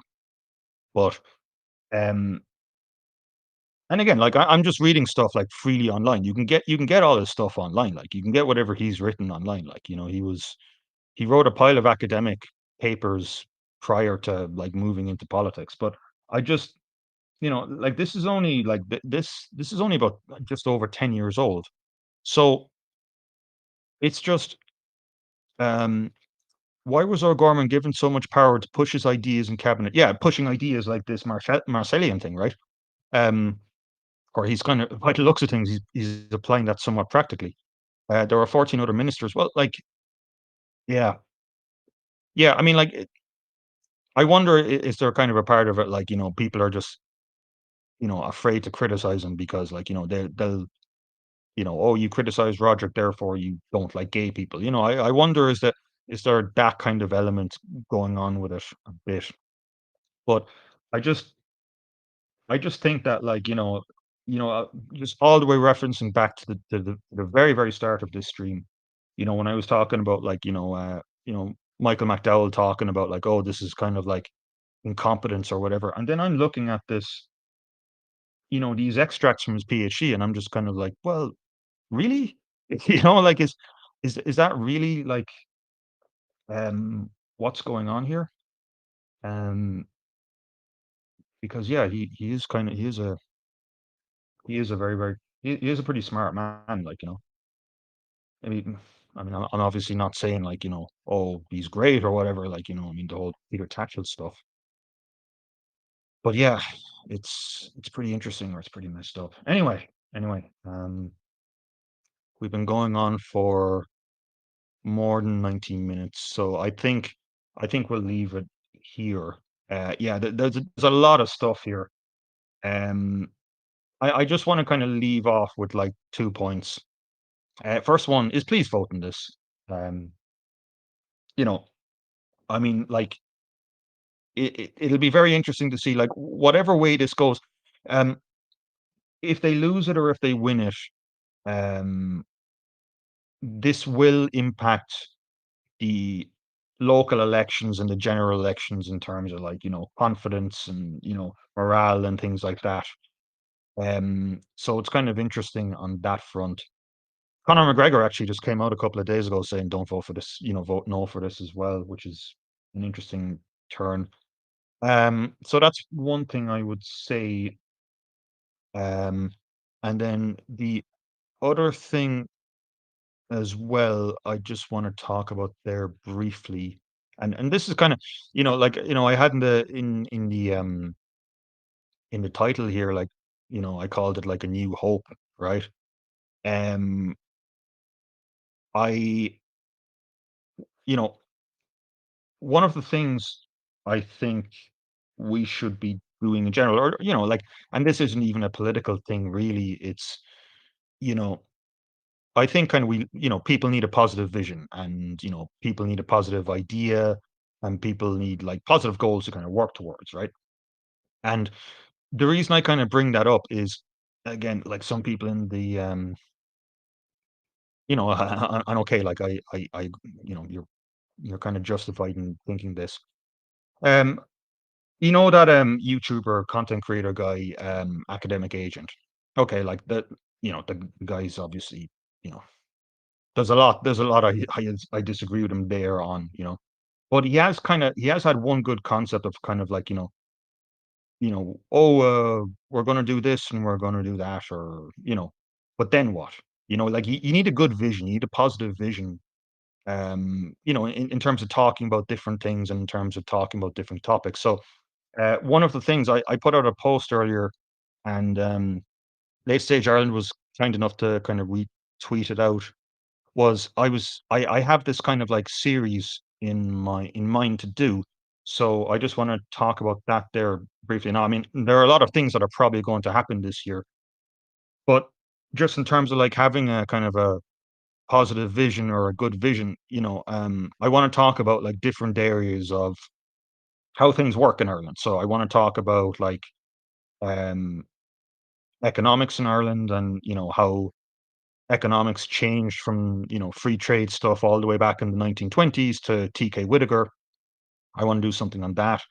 But um, and again, like I'm just reading stuff like freely online. You can get all this stuff online. Like you can get whatever he's written online. Like he wrote a pile of academic papers prior to like moving into politics. But I just like this is only like this is only about just over 10 years old. So it's just um why was O'Gorman given so much power to push his ideas in cabinet? Yeah, pushing ideas like this Marshallian thing, right? Um, or he's kind of, by the looks of things, he's applying that somewhat practically. There are 14 other ministers. Well, like, yeah, yeah. I mean, like, I wonder, is there kind of a part of it, like, people are just, afraid to criticize him because, like, they'll, oh, you criticize Roderick, therefore you don't like gay people. I wonder, is there that kind of element going on with it a bit? But I just I just think that, like, just all the way referencing back to the very, very start of this stream, when I was talking about, like, Michael McDowell talking about, like, "Oh, this is kind of like incompetence or whatever," and then I'm looking at this, these extracts from his PhD, and I'm just kind of like, "Well, really?" Like, is that really, like, um, what's going on here? Um, because, yeah, he is a very, very he is a pretty smart man, like, I mean I'm obviously not saying, like, "Oh, he's great," or whatever, like, I mean, the whole Peter Tatchell stuff. But yeah, it's pretty interesting or it's pretty messed up. Anyway, we've been going on for more than 19 minutes, so I think we'll leave it here. Yeah, there's a lot of stuff here. Um, I just wanna kinda leave off with, like, 2 points. First one is please vote on this. Um, you know, I mean, like, it'll be very interesting to see, like, whatever way this goes, um, if they lose it or if they win it, um, this will impact the local elections and the general elections in terms of, like, confidence and, morale and things like that. So it's kind of interesting on that front. Conor McGregor actually just came out a couple of days ago saying, "Don't vote for this," vote no for this as well, which is an interesting turn. So that's one thing I would say. Um, and then the other thing as well, I just want to talk about there briefly, and this is kind of, like, I had in the title here, like, I called it like a new hope, right? Um, I, you know, one of the things I think we should be doing in general, or like, and this isn't even a political thing, really. It's, you know, I think kind of people need a positive vision and, people need a positive idea and people need like positive goals to kind of work towards, right? And the reason I kind of bring that up is, again, like some people in the, and okay, like you're kind of justified in thinking this. Um, that YouTuber content creator guy, academic agent. Okay, like that, the guy's obviously, you know, there's a lot I disagree with him there on, but he has had one good concept of kind of like, "Oh, we're gonna do this and we're gonna do that," or, but then what? Like you need a good vision, you need a positive vision, in terms of talking about different things and in terms of talking about different topics. So, one of the things I put out a post earlier, and, Late Stage Ireland was kind enough to kind of retweet it out. I have this kind of like series in mind to do. So I just want to talk about that there briefly. Now, I mean, there are a lot of things that are probably going to happen this year, but just in terms of like having a kind of a positive vision or a good vision, I want to talk about like different areas of how things work in Ireland. So I want to talk about like um economics in Ireland and, how economics changed from, free trade stuff all the way back in the 1920s to T.K. Whittaker. I want to do something on that.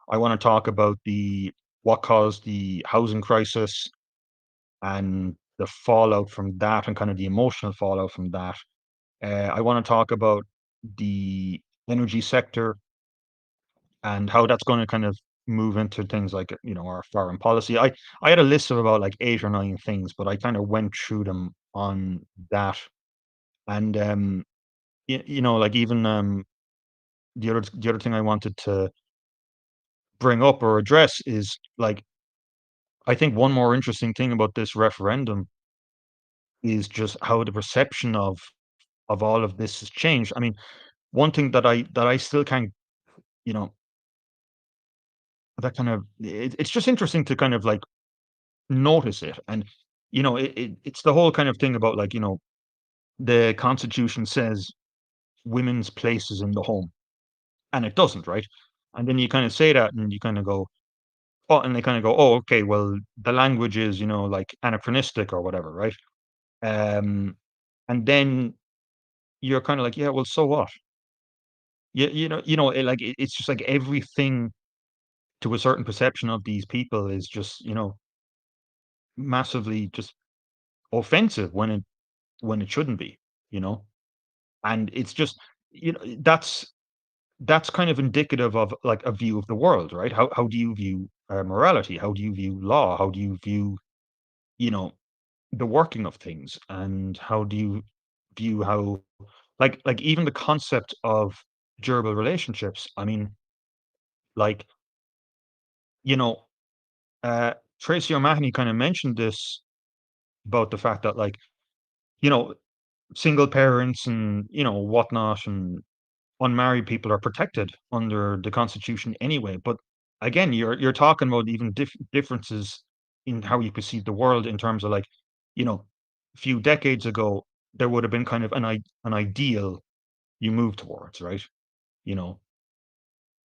I want to talk about the what caused the housing crisis and the fallout from that and kind of the emotional fallout from that. I want to talk about the energy sector and how that's going to kind of move into things like our foreign policy. I had a list of about like 8 or 9 things, but I kind of went through them on that, and like even the other thing I wanted to bring up or address is like I think one more interesting thing about this referendum is just how the perception of all of this has changed. I mean, one thing that I still can't, you know, that kind of it's just interesting to kind of like notice it. And it's the whole kind of thing about like the Constitution says women's place is in the home, and it doesn't, right? And then you kind of say that, and you kind of go, oh, and they kind of go, oh, okay, well, the language is like anachronistic or whatever, right? Um, and then you're kind of like, yeah, well, so what? It's just like everything to a certain perception of these people is just massively just offensive when it shouldn't be, you know? And it's just, that's kind of indicative of, like, a view of the world, right? How do you view, morality? How do you view law? How do you view, you know, the working of things? And how do you view how like, even the concept of durable relationships, I mean, like, you know, uh, Tracy O'Mahony kinda mentioned this about the fact that, like, you know, single parents and, whatnot and unmarried people are protected under the Constitution anyway. But again, you're talking about even differences in how you perceive the world in terms of like, a few decades ago, there would have been kind of an ideal you move towards, right? You know,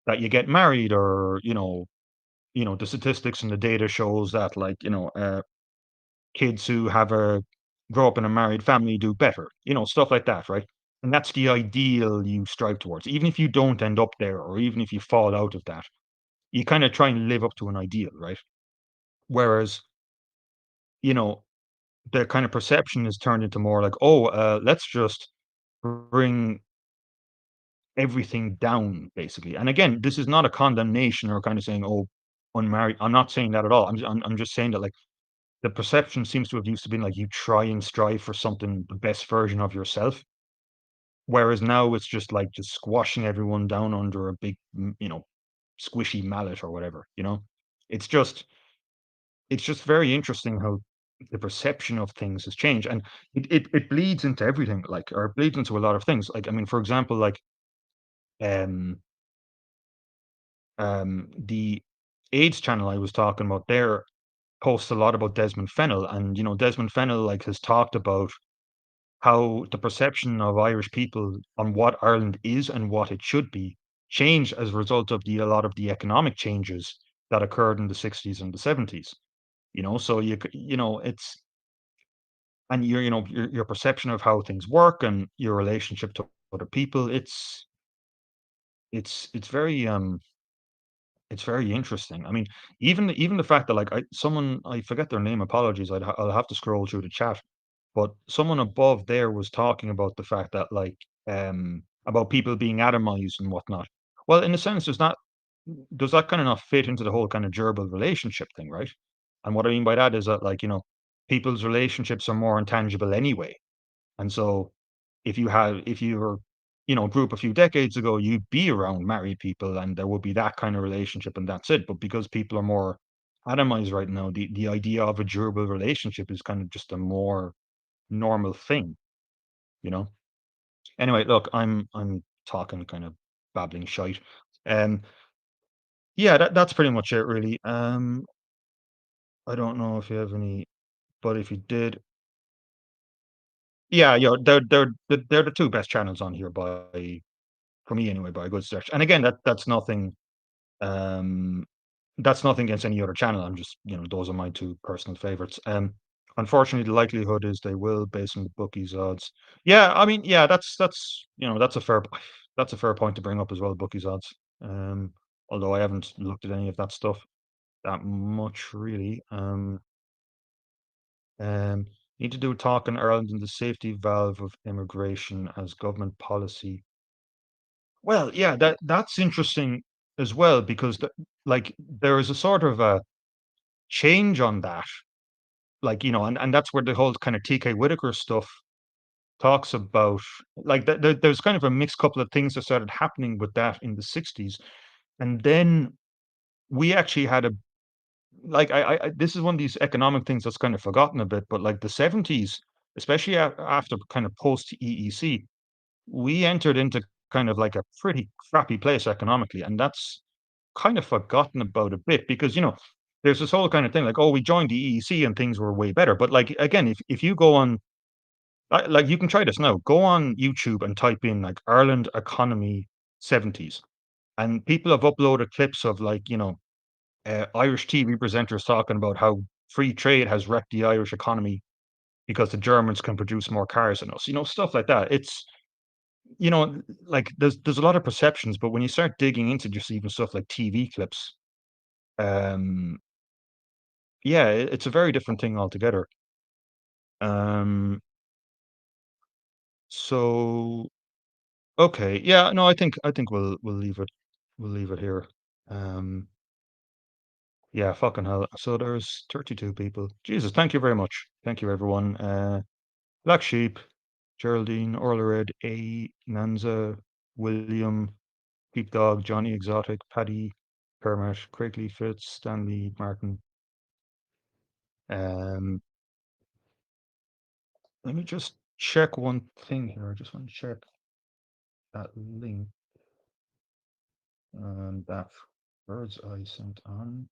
that you get married or, the statistics and the data shows that like, kids who have a grow up in a married family do better, stuff like that, right? And that's the ideal you strive towards. Even if you don't end up there, or even if you fall out of that, you kind of try and live up to an ideal, right? Whereas, you know, the kind of perception is turned into more like, oh, let's just bring everything down, basically. And again, this is not a condemnation or kind of saying, oh, unmarried. I'm not saying that at all. I'm just saying that like the perception seems to have used to be like you try and strive for something, the best version of yourself. Whereas now it's just like just squashing everyone down under a big, squishy mallet or whatever, you know? It's just it's just very interesting how the perception of things has changed, and it bleeds into everything, like, or it bleeds into a lot of things. Like, I mean, for example, like, um, the AIDS channel I was talking about there posts a lot about Desmond Fennell, and, Desmond Fennell, like, has talked about how the perception of Irish people on what Ireland is and what it should be changed as a result of a lot of the economic changes that occurred in the 60s and the 70s. So it's and your perception of how things work and your relationship to other people, it's very it's very interesting. I mean, even the fact that like I forget their name, apologies, I'll have to scroll through the chat. But someone above there was talking about the fact that like about people being atomized and whatnot. Well, in a sense, does that kind of not fit into the whole kind of gerbil relationship thing, right? And what I mean by that is that like, people's relationships are more intangible anyway. And so if you were, grew up a few decades ago, you'd be around married people and there would be that kind of relationship and that's it. But because people are more atomized right now, the idea of a durable relationship is kind of just a more normal thing, you know? Anyway, look, I'm talking kind of babbling shite. Um, yeah, that's pretty much it really. I don't know if you have any, but if you did, yeah, they're the two best channels on here by for me anyway, by a good stretch. And again, that's nothing, um, that's nothing against any other channel. I'm just, those are my two personal favorites. Unfortunately, the likelihood is they will, based on the bookies odds. Yeah, I mean, yeah, that's that's a fair point to bring up as well, bookies odds. Um, Although I haven't looked at any of that stuff that much really. Um, Need to do a talk in Ireland on the safety valve of immigration as government policy. Well, yeah, that's interesting as well because like there is a sort of a change on that. Like, and that's where the whole kind of TK Whitaker stuff talks about. Like, there's kind of a mixed couple of things that started happening with that in the 60s. And then we actually had a, like, this is one of these economic things that's kind of forgotten a bit, but like the 70s, especially after kind of post EEC, we entered into kind of like a pretty crappy place economically. And that's kind of forgotten about a bit because, there's this whole kind of thing like, oh, we joined the EEC and things were way better. But like, again, if you go on, like, you can try this now, go on YouTube and type in like Ireland economy 70s. And people have uploaded clips of like, Irish TV presenters talking about how free trade has wrecked the Irish economy because the Germans can produce more cars than us, stuff like that. It's, you know, like there's a lot of perceptions, but when you start digging into just even stuff like TV clips, um, yeah, it's a very different thing altogether. Um, so okay, yeah, no, I think we'll leave it here. Um, yeah, fucking hell. So there's 32 people. Jesus, thank you very much. Thank you, everyone. Black Sheep, Geraldine, Orla Red, A, Nanza, William, Peep Dog, Johnny Exotic, Paddy, Kermit, Craigley, Fitz, Stanley, Martin. Um, Let me just check one thing here. I just want to check that link and that bird's eye sent on.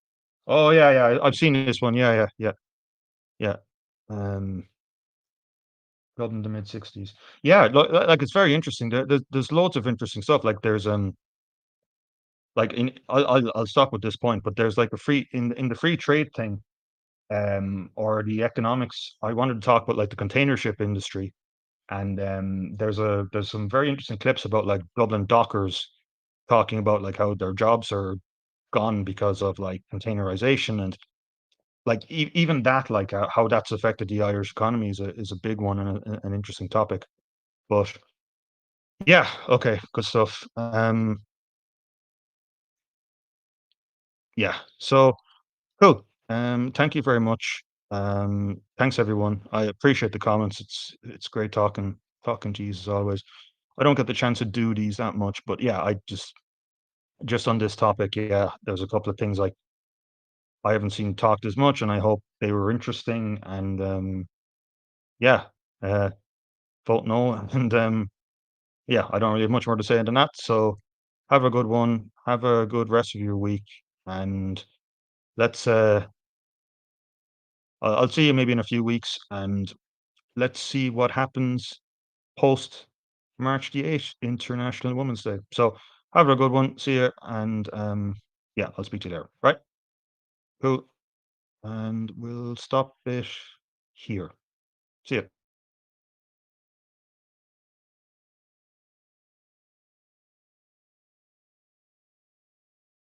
Oh yeah, yeah, I've seen this one. Yeah, yeah, yeah, yeah. Um, built in the mid 60s. Yeah, like it's very interesting. There's loads of interesting stuff. Like there's like I'll stop with this point, but there's like a free in the free trade thing, or the economics. I wanted to talk about like the container ship industry, and there's some very interesting clips about like Dublin dockers talking about like how their jobs are gone because of like containerization and like even that like how that's affected the Irish economy is a big one and an interesting topic. But yeah, okay, good stuff. Yeah, so cool. Thank you very much. Thanks everyone. I appreciate the comments. It's great talking to you as always. I don't get the chance to do these that much, but yeah, I just on this topic, yeah, there's a couple of things like I haven't seen talked as much, and I hope they were interesting. And yeah, uh, vote no, and yeah, I don't really have much more to say than that. So have a good one. Have a good rest of your week, and let's. I'll see you maybe in a few weeks, and let's see what happens post March the 8th, International Women's Day. So have a good one. See you, and yeah, I'll speak to you later. Right? Cool. And we'll stop it here. See you.